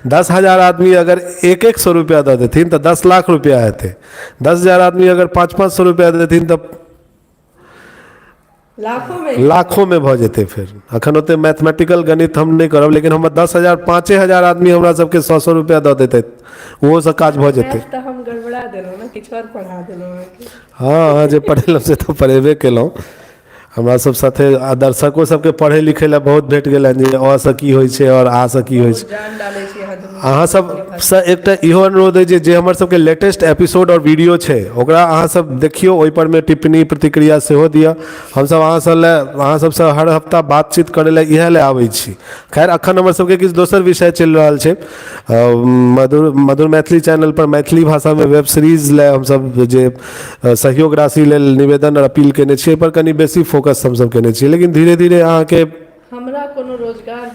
10,000 आदमी अगर 100 रुपया दऽ देथिन तऽ 10 लाख रुपया हेतै। 10,000 आदमी अगर 500-500 रुपया देथिन तऽ लाखों में भऽ जेतै। फिर अखन ओते मैथमेटिकल गणित हम नहीं करब, लेकिन हम 10,000 5,000 आदमी हमरा सबके 100-100 रुपया दऽ देतै, ओहो से काज भऽ जेतै। तऽ हम गड़बड़ा देलहुँ ना, किछु और पढ़ा देलहुँ। हाँ जे पढ़ेलहुँ से तो पढ़ेबे केलहुँ। हमरा सब साथे दर्शकों सबके पढ़े लिखे ला बहुत भेट गेल जे अ से की होइ छै और आ से की होइ छै। जान डालै छी अहाँ सब से एकटा इहो अनुरोध है जे हमर सबके लेटेस्ट एपिसोड और वीडियो छै ओकरा अहाँ सब देखियो, ओहि पर में टिप्पणी प्रतिक्रिया सेहो दिअ। हम सब अहाँ सबसे हर हफ्ता बातचीत करे ला इएह ले आबै छी। खैर अखन हमर सबके किछु दोसर विषय चलि रहल छै। मधुर मैथिली चैनल पर मैथिली भाषा में वेब सीरीज ले हम सब जे सहयोग राशि लेल निवेदन और अपील केने छियै, पर कनी बेसी फोकस हम सब केने छियै। लेकिन धीरे धीरे अहाँ के हमरा कोनो रोजगार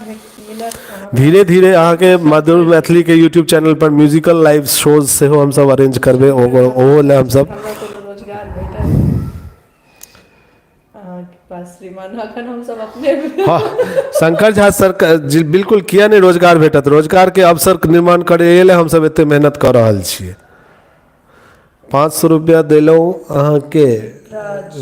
मिलत, धीरे धीरे अहाँ के मधुर मैथिली के यूट्यूब चैनल पर म्यूजिकल लाइव शोज सेहो हम सब अरेंज करबे, ओहो ले हम सब हमरा कोनो रोजगार भेटत अहाँके पास श्रीमान, अखन हम सब अपने हाँ शंकर झा सर जी बिल्कुल, किया नहीं रोजगार भेटत, रोजगार के अवसर निर्माण करे ले हम सब एते मेहनत कर रहल छियै। 500 रुपया देलहुँ अहाँ के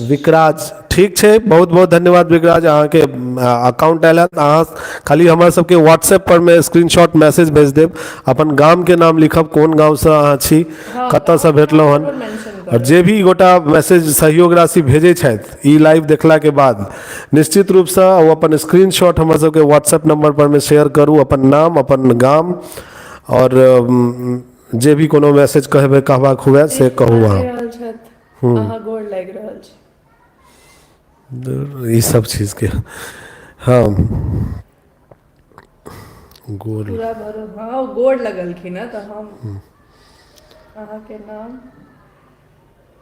विकराज, ठीक छै, बहुत बहुत धन्यवाद विकराज। अहाँ के अकाउंट आयल है, अहाँ खाली हमरा सबके व्हाट्सएप पर में स्क्रीनशॉट मैसेज भेज देब, अपन गाम के नाम लिखब, कोन गाँव से अहाँ छी, कतऽ से भेटलहुँ हन, और जे भी गोटा मैसेज सहयोग राशि भेजै छथि ई लाइव देखला के बाद निश्चित रूप से ओ अपन स्क्रीनशॉट हमरा सबके व्हाट्सएप नंबर पर में शेयर करू, अपन नाम, अपन गाम, और जे भी कोनो मैसेज कहबाक हुए से कहू। अहाँ गोड़ लागि रहल छी ई सब चीज के, हाँ गोड़ पूरा भरो, हाँ गोड़ लगलखिन है, तो हम अहाँ के नाम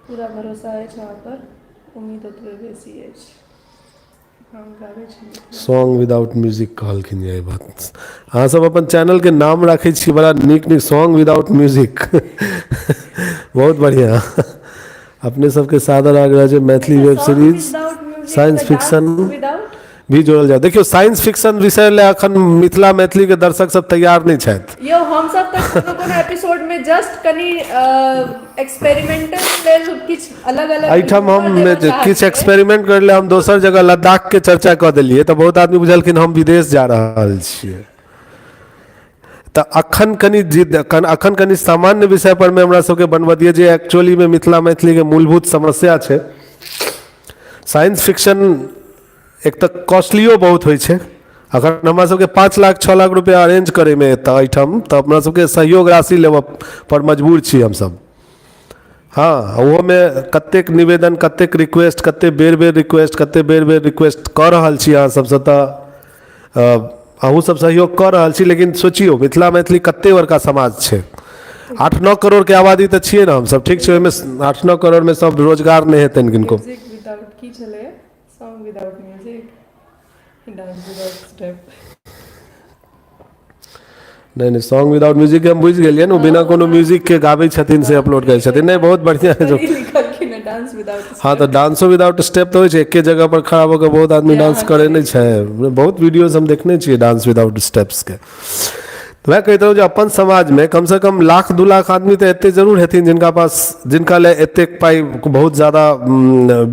पूरा भरोसा अछि अहाँ पर, उम्मीद ओतबे बेसी अछि। हम गाबै छी सॉन्ग विदाउट म्यूजिक कहलखिन ये बात। अहाँ सब अपन चैनल के नाम राखै छी बड़ा नीक नीक, सॉन्ग विदाउट म्यूजिक बहुत बढ़िया। अपने सबके सादर आग्रह जे Maithili web series science fiction भी जोड़ल जाए। देखियो साइंस फिक्शन विषय ले अखन मिथिला मैथिली के दर्शक सब तैयार नहीं छथि। यो हम सब तक कोनो एपिसोड में जस्ट कनी एक्सपेरिमेंटल लेल किछ अलग अलग एहिठाम हम किछु एक्सपेरिमेंट कर ले, हम दोसर जगह लद्दाख के चर्चा कऽ देलियै तऽ बहुत आदमी बुझलखिन हम विदेश जा रहल छियै। तो अखन कनि सामान्य विषय पर में हमरा सबके बनबऽ दिए जे एक्चुअली में मिथिला मैथिली के मूलभूत समस्या छै। साइंस फिक्शन एक तो कॉस्टलियो बहुत होइ छै। अगर हमरा सबके 5 लाख 6 लाख रुपया अरेंज करे में एतऽ एहिठाम तऽ हमरा सबके सहयोग राशि लेबऽ पर मजबूर छी हमसब। हाँ, ओहोमे कतेक निवेदन, कतेक रिक्वेस्ट, कते बेर बेर रिक्वेस्ट, कते बेर बेर रिक्वेस्ट कऽ रहल छी अहाँ सबसँ, तऽ अहूँ सब सहयोग कऽ रहल छी। लेकिन सोचियो मिथिला मैथिली कते बड़का समाज छै, 8-9 करोड़ के आबादी तऽ छियै ना हमसब, ठीक छै। ओहिमे 8-9 करोड़ में सब रोजगार नहीं हेतनि किनको। म्यूजिक विदाउट की छले, song without music, dance without step. नहीं सॉन्ग विदाउट म्यूजिक हम बुझ गेलियै ना, बिना कोनो म्यूजिक के गाबै छथिन से अपलोड करै छथिन। नहीं बहुत बढ़िया है जो डांस विदाउट। हाँ तो डांसो विदाउट स्टेप तो होइ छै, एके जगह पर खड़ा होकर बहुत आदमी डांस करे नहीं छै। बहुत वीडियोज हम देखने छियै डांस विदाउट स्टेप्स के। तो मैं कहता हूँ जो अपन समाज में कम से कम 1-2 लाख आदमी तो एते जरूर हेथिन जिनका ले एतेक पाई बहुत ज़्यादा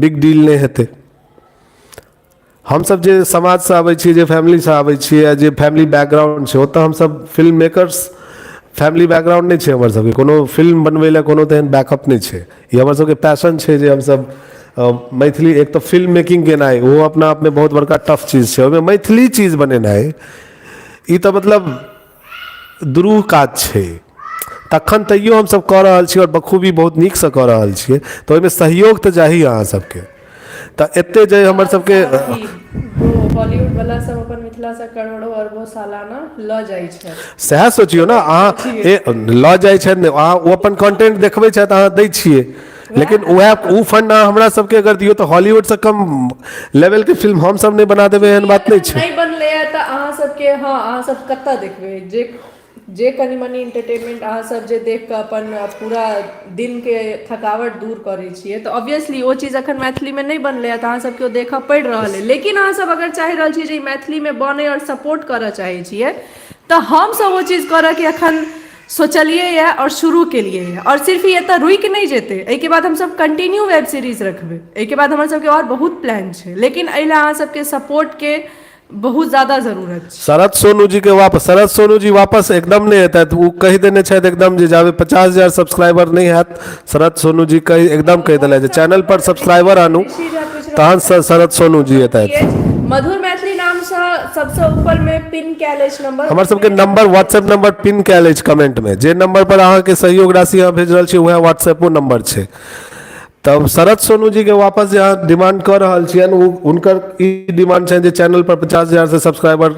बिग डील नहीं हेतै। हम सब जे समाज से आबै छियै, जे फैमिली से आबै छियै, जे फैमिली बैकग्राउंड छै, ओतऽ हम सब फिल्म मेकर्स फैमिली बैकग्राउंड नहीं छै हमर सबके। कोनो फिल्म बनबै लए कोनो तेहन बैकअप नहीं छै। ये हमर सबके पैशन छै जे हम सब मैथिली, एक तो फिल्म मेकिंग केनाइ वो अपना आप में बहुत बड़का टफ चीज छै। ओहिमे मैथिली चीज बनेनाइ ई तो मतलब दुरूह काज छै। तखन तैयो हम सब कऽ रहल छी और बखूबी बहुत नीक से कऽ रहल छियै। तो ओहिमे सहयोग तो चाही अहाँ सबके। तो एते जे हमर सबके बॉलीवुड वाला सब अपन मिथिला से करोड़ों अरबों सालाना लऽ जाइ छै। सएह सोचियो ना, अहाँ लऽ जाइ छै, अहाँ ओ अपन कंटेंट देखबै छै तऽ अहाँ दै छियै, लेकिन वह फंड अहाँ हमरा सबके अगर दियो तो हॉलीवुड से कम लेवल के फिल्म हम सब नहीं बना देबै, एहन बात नहीं छै। नहीं बनलै तऽ अहाँ सबके, हाँ अहाँ सब कतऽ देखबै जे कनि मनी इंटरटेनमेंट अहाँ सब जे देख कऽ अपन पूरा दिन के थकावट दूर करै छियै, तऽ ऑब्वियसली वो चीज अखन मैथिली में नहीं बनलै तऽ अहाँ सबके ओ देखऽ पड़ि रहल है। लेकिन अहाँ सब अगर चाहि रहल छियै जे मैथिली में बने और सपोर्ट करऽ चाहै छियै, तऽ हम सब वो चीज करऽ के अखन सोचलिए है और शुरू के लिए है। और सिर्फ ये एतऽ रुकि नहीं जेतै, एहिके बाद हम सब कंटिन्यू वेब सीरीज रखबै। एहिके बाद हमर सबके और बहुत प्लान छै, लेकिन एहि लए अहाँ सबके सपोर्ट के बहुत ज्यादा जरूरत छै। शरद सोनू जी वापस एकदम नहीं हेतै। तो वो कहि देने छथि एकदम जे जाबे 50,000 सब्सक्राइबर नहीं हैत, शरद सोनू जी एकदम कहि देले जे चैनल पर सब्सक्राइबर आनू तहन शरद सोनू जी एतै। मधुर मैथिली नाम से सबसे ऊपर में पिन कैल अछि नंबर, हमर सबके नंबर, व्हाट्सएप नंबर पिन कैल अछि कमेंट में। जे नंबर पर अहाँ के सहयोग राशि अहाँ भेज रहल छी वह व्हाट्सएपो नंबर छै। तब शरद सोनू जी के वापस जे अहाँ डिमांड कर रहल छियनि, उनकर ई डिमांड छै जे चैनल पर 50,000 से सब्सक्राइबर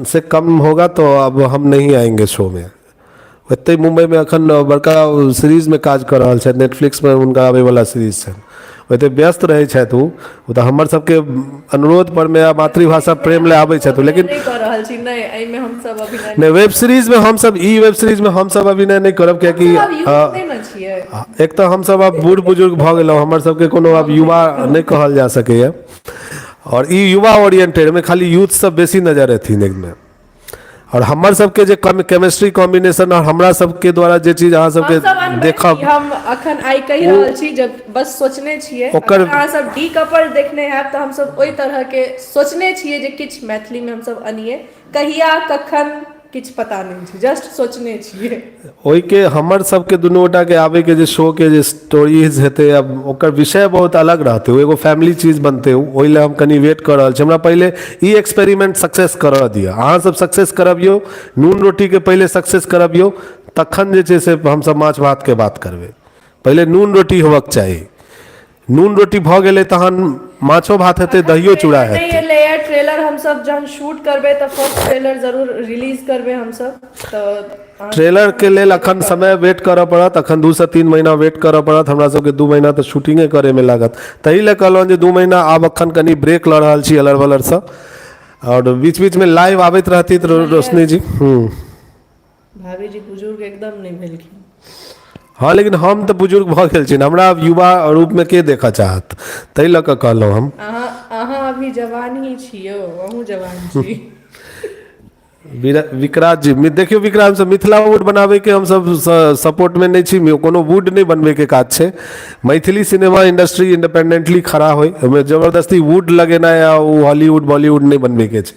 से कम होगा तो अब हम नहीं आएंगे शो में। एते मुंबई में अखन बड़का सीरीज में काज कर रहल छै, नेटफ्लिक्स में उनका आबै वाला सीरीज छै। ओते व्यस्त रहे छथि वो तऽ हमर सबके अनुरोध पर में मातृभाषा प्रेम ले आबै छथि, लेकिन नहीं कर रहल छी। नहीं एहि में हम सब अभिनय नहीं, वेब सीरीज में हम सब वेब सीरीज में हम सब अभिनय नहीं करब, कियाकि एक तो हम सब अब बूढ़ बुजुर्ग भऽ गेलहुँ, हमर सबके कोनो अब युवा नहीं कहल जा सकैए। और ई युवा ओरिएंटेड में खाली यूथ सब बेसी नजर एथिन एकदम। और हमर सबके जे केमिस्ट्री कॉम्बिनेशन और हमरा सबके द्वारा जे चीज अहाँ सबके देखब, हम अखन आइ कहि रहल छी जब बस सोचने छियै, अगर अहाँ सब डी कपल देखने हैब तऽ हम सब ओइ तरह के सोचने छियै जे किछ मैथिली में हम सब अनिए। कहिया कखन किछ पता नहीं छै, जस्ट सोचने छियै। ओइ के हमर सबके दुनू गोटा के आबे के जे शो के जे स्टोरीज हेतै, अब ओकर विषय बहुत अलग रहतै, वो एगो फैमिली चीज बनतै। ओइ ले हम कनी वेट कर रहल छी। हमरा पहले ई एक्सपेरिमेंट सक्सेस करऽ दिअ, अहाँ सब सक्सेस करबियो, नून रोटी के पहले सक्सेस करबियो, तखन जे छै से हम सब माछ भात के बात करबै। पहले नून रोटी होबक चाही, नून रोटी भऽ गेलै तहन माछो भात हेतै, दहियो चूड़ा हेतै। ट्रेलर हम सब जहन शूट करबै तऽ फर्स्ट ट्रेलर जरूर रिलीज करबै हम सब। तऽ ट्रेलर के लेल अखन समय वेट करऽ पड़त, अखन 2 से 3 महीना वेट करऽ पड़त। हमरा सबके 2 महीना तऽ शूटिंगे करे में लागत। तही ले कहलहुँ जे 2 महीना आब अखन कनी ब्रेक लऽ रहल छी अलर बलर से, और बीच बीच में लाइव आबैत रहती तो रोशनी जी। भाभी जी बुजुर्ग एकदम नहीं भेलखिन। हाँ, लेकिन हम तो बुजुर्ग भऽ गेल छी, हमरा युवा रूप में के देखऽ चाहत, ताहि लऽ कऽ कहलहुँ हम। अहाँ अभी जवान ही छियो, अहूँ जवान छी। विकराज जी देखियो, विक्रांत से मिथिला वुड बनावे के हम सब सपोर्ट में नहीं छी। कोनो वुड नहीं बनवे के काज छै। मैथिली सिनेमा इंडस्ट्री इंडिपेंडेंटली खड़ा होय, हमें जबरदस्ती वुड लगेना या हॉलीवुड बॉलीवुड नहीं बनवे के छै।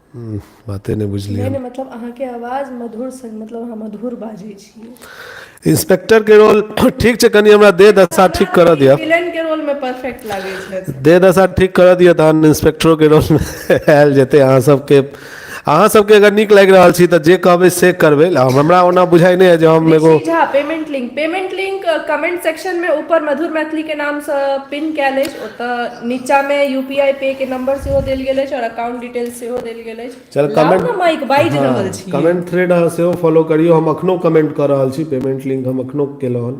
बाते नहीं बुझलिए। नहीं मतलब अहाँ के आवाज मधुर सन, मतलब अहाँ मधुर बाजै छियै। इंस्पेक्टर के रोल ठीक छै, कनी हमरा दे दशा ठीक करऽ दिअ, विलेन के रोल में परफेक्ट लागै छथि। दे दशा ठीक करऽ दिअ तहन इंस्पेक्टरो के रोल में आयल जेतै। अहाँ सबके अगर नीक लागि रहल छी तऽ जे कहबै से करबै। हमरा ओना बुझाइ नहीं है जे हम एगो पेमेंट लिंक कमेंट सेक्शन में ऊपर मधुर मैथिली के नाम से पिन कैल अछि, ओतऽ नीचा में यूपीआई पे के नंबर सेहो देल गेल अछि और अकाउंट डिटेल सेहो देल गेल अछि। चल लाउ कमेंट न माइक बाजि रहल छी। कमेंट थ्रेड अहाँ सेहो फॉलो करियो, हम अखनो कमेंट कऽ रहल छी, पेमेंट लिंक हम अखनो केलहुँ हन।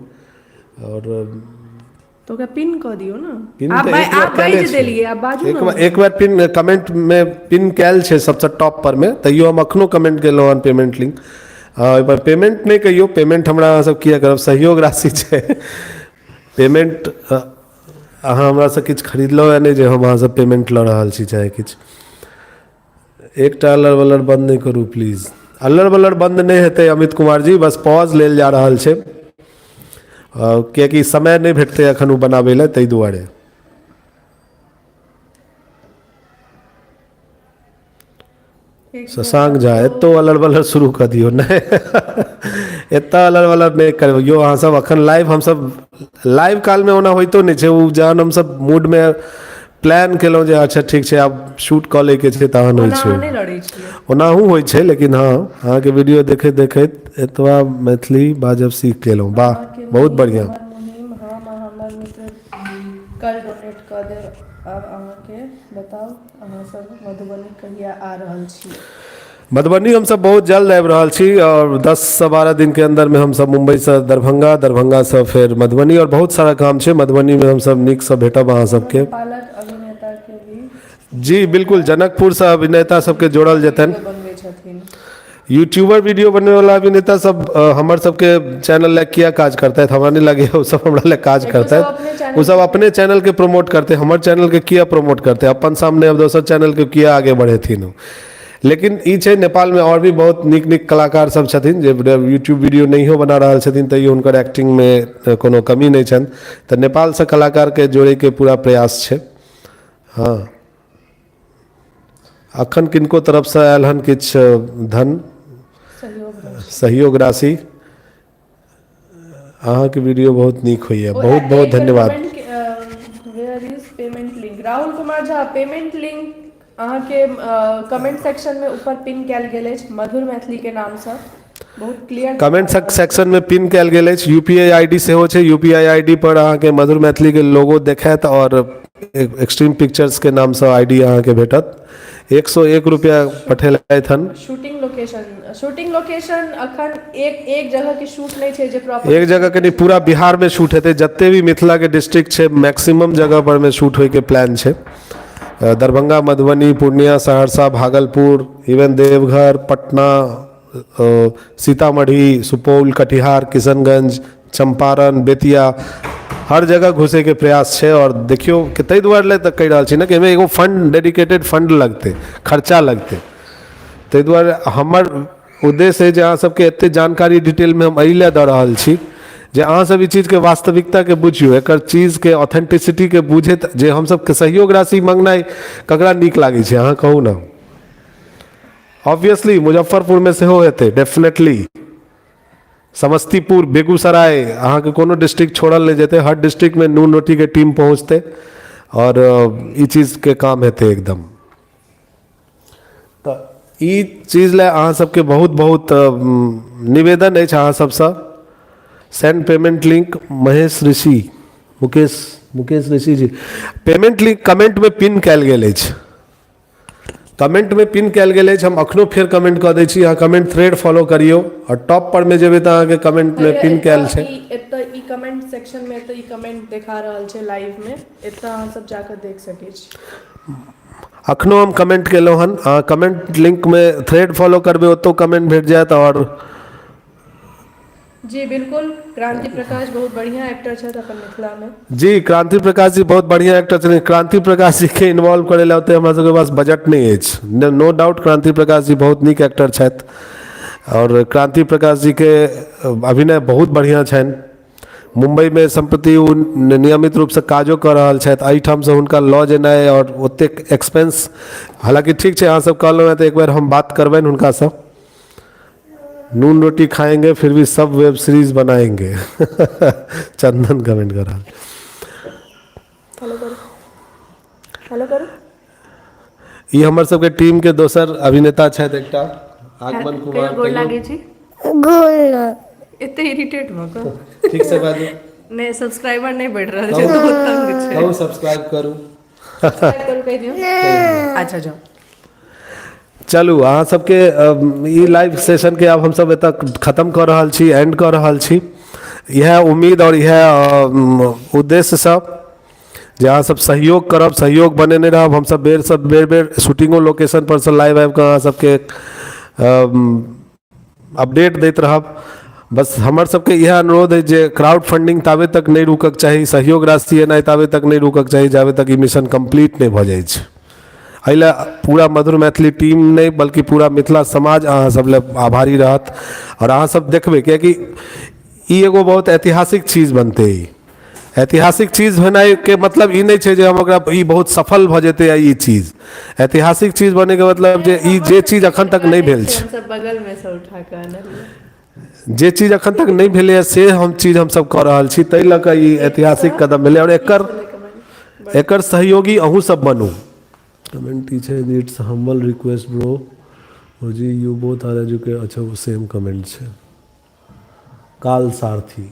और तो ओकरा पिन कऽ दियौ ना, पिन आप तऽ एक बेर आप कैले बाजि छी। देलियै, आप बाजू ना। एक बार पिन कमेंट में पिन कैल छै सबसे टॉप पर में, तैयो हम अखनो कमेंट केलहुँ हन पेमेंट लिंक। ओहि पर पेमेंट नहीं कहियो, पेमेंट हमरा अहाँ सब किया करब, सहयोग राशि छै। पेमेंट अहाँ हमरा से किछु खरीदलहुँ या नहीं जे हम अहाँ से पेमेंट लऽ रहल छी चाहे किछु। एकटा अल्लर बल्लर बंद नहीं करू प्लीज। अल्लर बल्लर बंद नहीं हेतै अमित कुमार जी, बस पॉज लेल जा रहल छै, कियाकि समय नहीं भेटतै अखन ओ बनाबै लए, ताहि दुआरे। शशांक झा एतो अल्लर बल्लर शुरू कर दियो, नहीं एतना अल्लर बल्लर नहीं करियो अहाँ सब। अखन लाइव हम सब लाइव काल में ओना होइतो नहीं छै, ओ जहन हम सब मूड में प्लान केलहुँ जे अच्छा ठीक छै आब शूट कऽ लै के छै तहन होइ छै। नहीं लड़ै छियै, ओनाहू होइ छै, लेकिन हाँ अहाँके वीडियो देखैत देखैत एतबा मैथिली बाजब सीख गेलहुँ। वाह बहुत बढ़िया। मुहिम हमर मित्र कल डोनेट कऽ देब। अब अहाँके बताउ अहाँ सब मधुबनी कहिया आ रहल छी? मधुबनी हम सब बहुत जल्द आबि रहल छी, और 10 से 12 दिन के अंदर में हम सब मुंबई से दरभंगा, दरभंगा से फिर मधुबनी, और बहुत सारा काम छै मधुबनी में हम सब नीक से भेटब अहाँ सबके। पालक अभिनेता के भी जी बिल्कुल, जनकपुर से अभिनेता सबके जोड़ल जेतन। बनबै छथिन। यूट्यूबर वीडियो बनने वाला अभिनेता सब हमर सबके चैनल ला किया काज करता है, हमरा नहीं लगे वो सब हमरा ला काज करता है। वो सब अपने चैनल के प्रमोट करते हैं, हमर चैनल के किया प्रमोट करते हैं, अपन सामने अब दोसर चैनल के किया आगे बढ़े थी। लेकिन ई छै नेपाल में और भी बहुत नीक नीक कलाकार सब छथिन जे यूट्यूब वीडियो नहीं बना रहल छथिन, तैयो हुनकर एक्टिंग में कोनो कमी नहीं छनि, तऽ नेपाल से कलाकार के जोड़े के पूरा प्रयास छै। हाँ अखन किनको तरफ से आयल हन किछु धन सहयोग राशि। अहाँ के वीडियो बहुत नीक होइए, बहुत बहुत धन्यवाद। Payment link Rahul Kumar Jha, payment link अहाँ के कमेंट सेक्शन में ऊपर पिन कैल गेल अछि मधुर मैथिली के नाम से, बहुत क्लियर कमेंट सेक्शन में पिन कैल गेल अछि। यूपीआई आईडी सेहो छै, यूपीआई आईडी पर अहाँ के मधुर मैथिली के लोगो देखायत और एक्सट्रीम पिक्चर्स के नाम से आईडी अहाँ के भेटत। 101 रुपया पठेलथि हन। शूटिंग लोकेशन अखन एक जगह के शूट नहीं छै जे प्रॉपर एक जगह के नहीं, पूरा बिहार में शूट हेतै, जते भी मिथिला के डिस्ट्रिक्ट छै मैक्सिमम जगह पर में शूट होय के प्लान छै। दरभंगा, मधुबनी, पूर्णिया, सहरसा, भागलपुर, इवन देवघर, पटना, सीतामढ़ी, सुपौल, कटिहार, किशनगंज, चंपारण, बेतिया, हर जगह घुसे के प्रयास है। और देखियो कते दुआर ले तक कह रहा छी ना कि एगो फंड, डेडिकेटेड फंड लगते, खर्चा लगते, ताहि दुआरे हमर उद्देश्य है जे अहाँ सबके एते जानकारी डिटेल में हम एहि दऽ रहल छी जे अहाँ सब ई चीज के वास्तविकता के बुझियो, एकर चीज के ऑथेंटिसिटी के बुझैत जे हम सब के सहयोग राशि मांगनाइ ककरा नीक लागे छै अहाँ कहू ना। ऑब्वियसली मुजफ्फरपुर में सेहो हेतै, डेफिनेटली समस्तीपुर, बेगूसराय, अहाँ के कोनो डिस्ट्रिक्ट छोड़ल नहीं जेते, हर डिस्ट्रिक्ट में नून रोटी के टीम पहुँचते और ई चीज के काम हेतै एकदम। तो ई चीज ले अहाँ सबके बहुत बहुत निवेदन है अहाँ सबसे। सेंड पेमेंट लिंक महेश ऋषि, मुकेश ऋषि जी, पेमेंट लिंक कमेंट में पिन कैल गेल अछि, कमेंट में पिन कैल गेल अछि। हम अखनो फिर कमेंट कऽ दै छी, अहाँ कमेंट थ्रेड फॉलो करियो और टॉप पर में जेबै तऽ अहाँ के कमेंट में पिन कैल छै। एतऽ ई कमेंट सेक्शन में एतऽ ई कमेंट देखा रहल छै लाइव में, एतऽ अहाँ सब जाकर देख सकै छी। अखनो हम कमेंट केलहुँ हन, अहाँ कमेंट लिंक में थ्रेड फॉलो करबै, ओतौ कमेंट भेट जायत। और जी बिल्कुल, क्रांति प्रकाश बहुत बढ़िया एक्टर छथि अपन मिथिला में। जी क्रांति प्रकाश जी बहुत बढ़िया एक्टर छथिन। क्रांति प्रकाश जी के इन्वॉल्व करे ला ओते हमरा सबके पास बजट नहीं अछि, नो डाउट क्रांति प्रकाश जी बहुत नीक एक्टर छथि और क्रांति प्रकाश जी के अभिनय बहुत बढ़िया छनि, मुंबई में सम्प्रति ओ नियमित रूप से काजो कर रहल छथि। एहिठाम से हुनका लऽ जेनाइ और ओतेक एक्सपेंस, हालांकि ठीक छै, अहाँ सब कहलहुँ हैं तो एक बार हम बात करबनि हुनका से। नून रोटी खाएंगे फिर भी सब वेब सीरीज बनाएंगे चंदन कमेंट कर रहा। हेलो करू, हेलो करू। ई हमर सबके टीम के दोसर अभिनेता छथि एकटा आगमन कुमार। गोर लागे छी। गोल एते इरिटेट भ क ठीक से बाजू। नहीं सब्सक्राइबर नहीं बढ़ रहल छै, तो तंग छै। कहू सब्सक्राइब करू। सब्सक्राइब करू कहि दियौ। अच्छा जाओ। चलू अहाँ सबके ई लाइव सेशन के अब हम सब एतऽ खत्म कर रहल छी, एंड कर रहल छी। यह उम्मीद और यह उद्देश्य सब जे अहाँ सब सहयोग करब, सहयोग बनेने रहब। हम सब बेर बेर शूटिंगो लोकेशन पर से लाइव आबि कऽ अहाँ सबके अपडेट दैत रहब। बस हमर सबके यह अनुरोध है जे क्राउड फंडिंग ताबे तक नहीं रुकक चाही, सहयोग राशि एनाइ ताबे तक नहीं रुकक चाही जाबे तक ई मिशन कंप्लीट नहीं भऽ जाइ छै। एहिला पूरा मधुर मैथिली टीम नहीं बल्कि पूरा मिथिला समाज अहाँ सब ले आभारी रहत। और अहाँ सब देखबै कियाकि ई एगो बहुत ऐतिहासिक चीज बनते। ई ऐतिहासिक चीज होनाइ के मतलब ई नहीं छै जे हम ओकरा ई बहुत सफल भऽ जेतै या ई चीज। ऐतिहासिक चीज बने के मतलब जे ई जे चीज अखन तक नहीं भेल छै, हम सब बगल में से उठा के आनलियै। जे चीज अखन तक नहीं भेलै से हम चीज हम सब कऽ रहल छी, ताहि लऽ कऽ ई ऐतिहासिक कदम भेलै। और एकर सहयोगी अहूँ सब बनू। कमेंट ई छै, it's humble request bro ji you both are educated. अच्छा वो सेम कमेंट छै। काल सारथी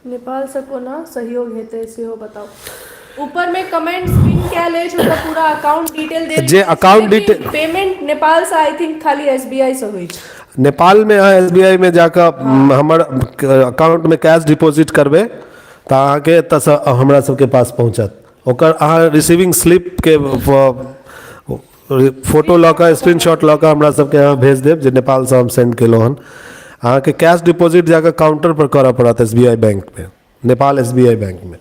नेपाल से कोना सहयोग हेतै सेहो बताओ। ऊपर में कमेंट स्क्रीन क्या ले छै, ओकर पूरा अकाउंट डिटेल दे जे account detail payment Nepal Se I think खाली एसबीआई से होई छै। नेपाल में अहाँ एसबीआई में जाकर हमर अकाउंट में कैश डिपॉजिट करबै तऽ अहाँके एतऽसँ हमरा सबके पास पहुँचत। ओकर अहाँ रिसीविंग स्लिप के फोटो लऽ कऽ स्क्रीनशॉट लऽ कऽ हमरा सबके अहाँ भेज देब जे नेपाल से हम सेंड केलहुँ हन। अहाँके कैश डिपॉजिट जाकर काउंटर पर करऽ पड़त एसबीआई बैंक में, नेपाल एसबीआई बैंक में।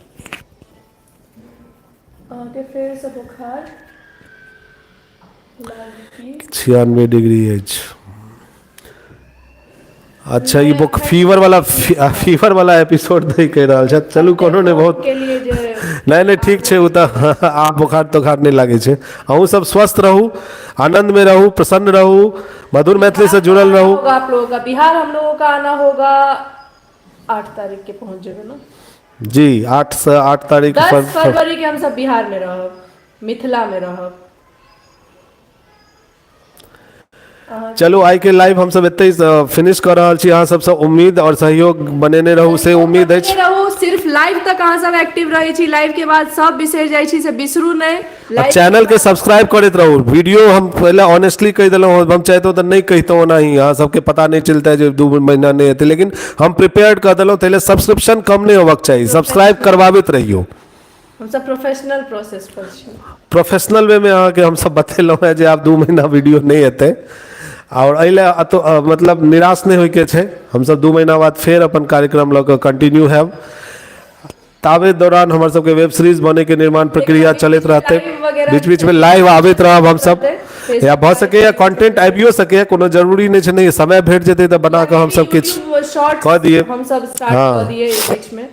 आगे फिर से बुखार 96 डिग्री एच। अच्छा ये बुक फीवर वाला एपिसोड नहीं कह रहा है। चलू कोनो ने बहुत के लिए जे नहीं ठीक है। वो तो आप बुखार तोखार नहीं लगे छे। अहूँ सब स्वस्थ रहू, आनंद में रहू, प्रसन्न रहू, मधुर मैथिली से जुड़ल रहू। होगा आप लोगों का बिहार, हम लोगों का आना होगा 8 तारीख के पहुंच जाएगा ना जी। 8 तारीख 10 फरवरी के हम सब बिहार में रहब, मिथिला में रहब। चलो आई के लाइव हम सब एते फिनिश कर रहा छी। अहाँ सबसे उम्मीद और सहयोग बनेने रहू से उम्मीद है। सिर्फ लाइव तक अहाँ सब एक्टिव रही छी, लाइव के बाद सब बिसर जाइ छी से बिसरू नहीं। चैनल के सब्सक्राइब करते रहू। वीडियो हम पहले ऑनेस्टली कह दिलों, हम चाहते तो नहीं कहते ना ही, अहाँ सबके पता नहीं चलता है जो 2 महीना नहीं होते, लेकिन हम प्रिपेयर्ड कर दिलों। पहले सब्सक्रिप्शन कम नहीं होगा चाहिए, सब्सक्राइब करवाबित रहियो। हम सब प्रोफेशनल प्रोसेस पर छी, प्रोफेशनल वे में अहाँ के हम सब बतेलों है जे आप 2 महीना वीडियो नहीं हेते। और अइला तो मतलब निराश नहीं होय के छै। हम सब 2 महीना बाद फिर अपन कार्यक्रम लऽ कऽ कंटिन्यू हैव। ताबे दौरान हमारे सबके वेब सीरीज बने के निर्माण प्रक्रिया चलते रहते, बीच बीच में लाइव आबैत रहब हम सब, या भऽ सके या कंटेंट आबियो सके, कोनो जरूरी नहीं छै। नहीं समय भेट जेतै तऽ बना कऽ हम सब किछ कऽ दिए। हम सब स्टार्ट कऽ दिए इस बीच में।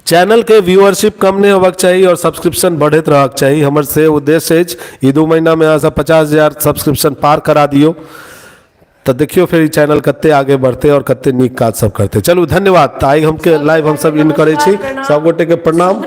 चैनल के व्यूअरशिप कम नहीं होबाक चाहिए और सब्सक्रिप्शन बढ़ैत रहक चाहिए। हमर से उद्देश्य अछि ई 2 महीना में अहाँ सब 50,000 सब्सक्रिप्शन पार करा दियो तो देखियो फिर चैनल कते आगे बढ़ते और कते नीक काज सब करते। चलू धन्यवाद। आई हमके लाइव हम सब इन करे छी। सब गोटे के प्रणाम।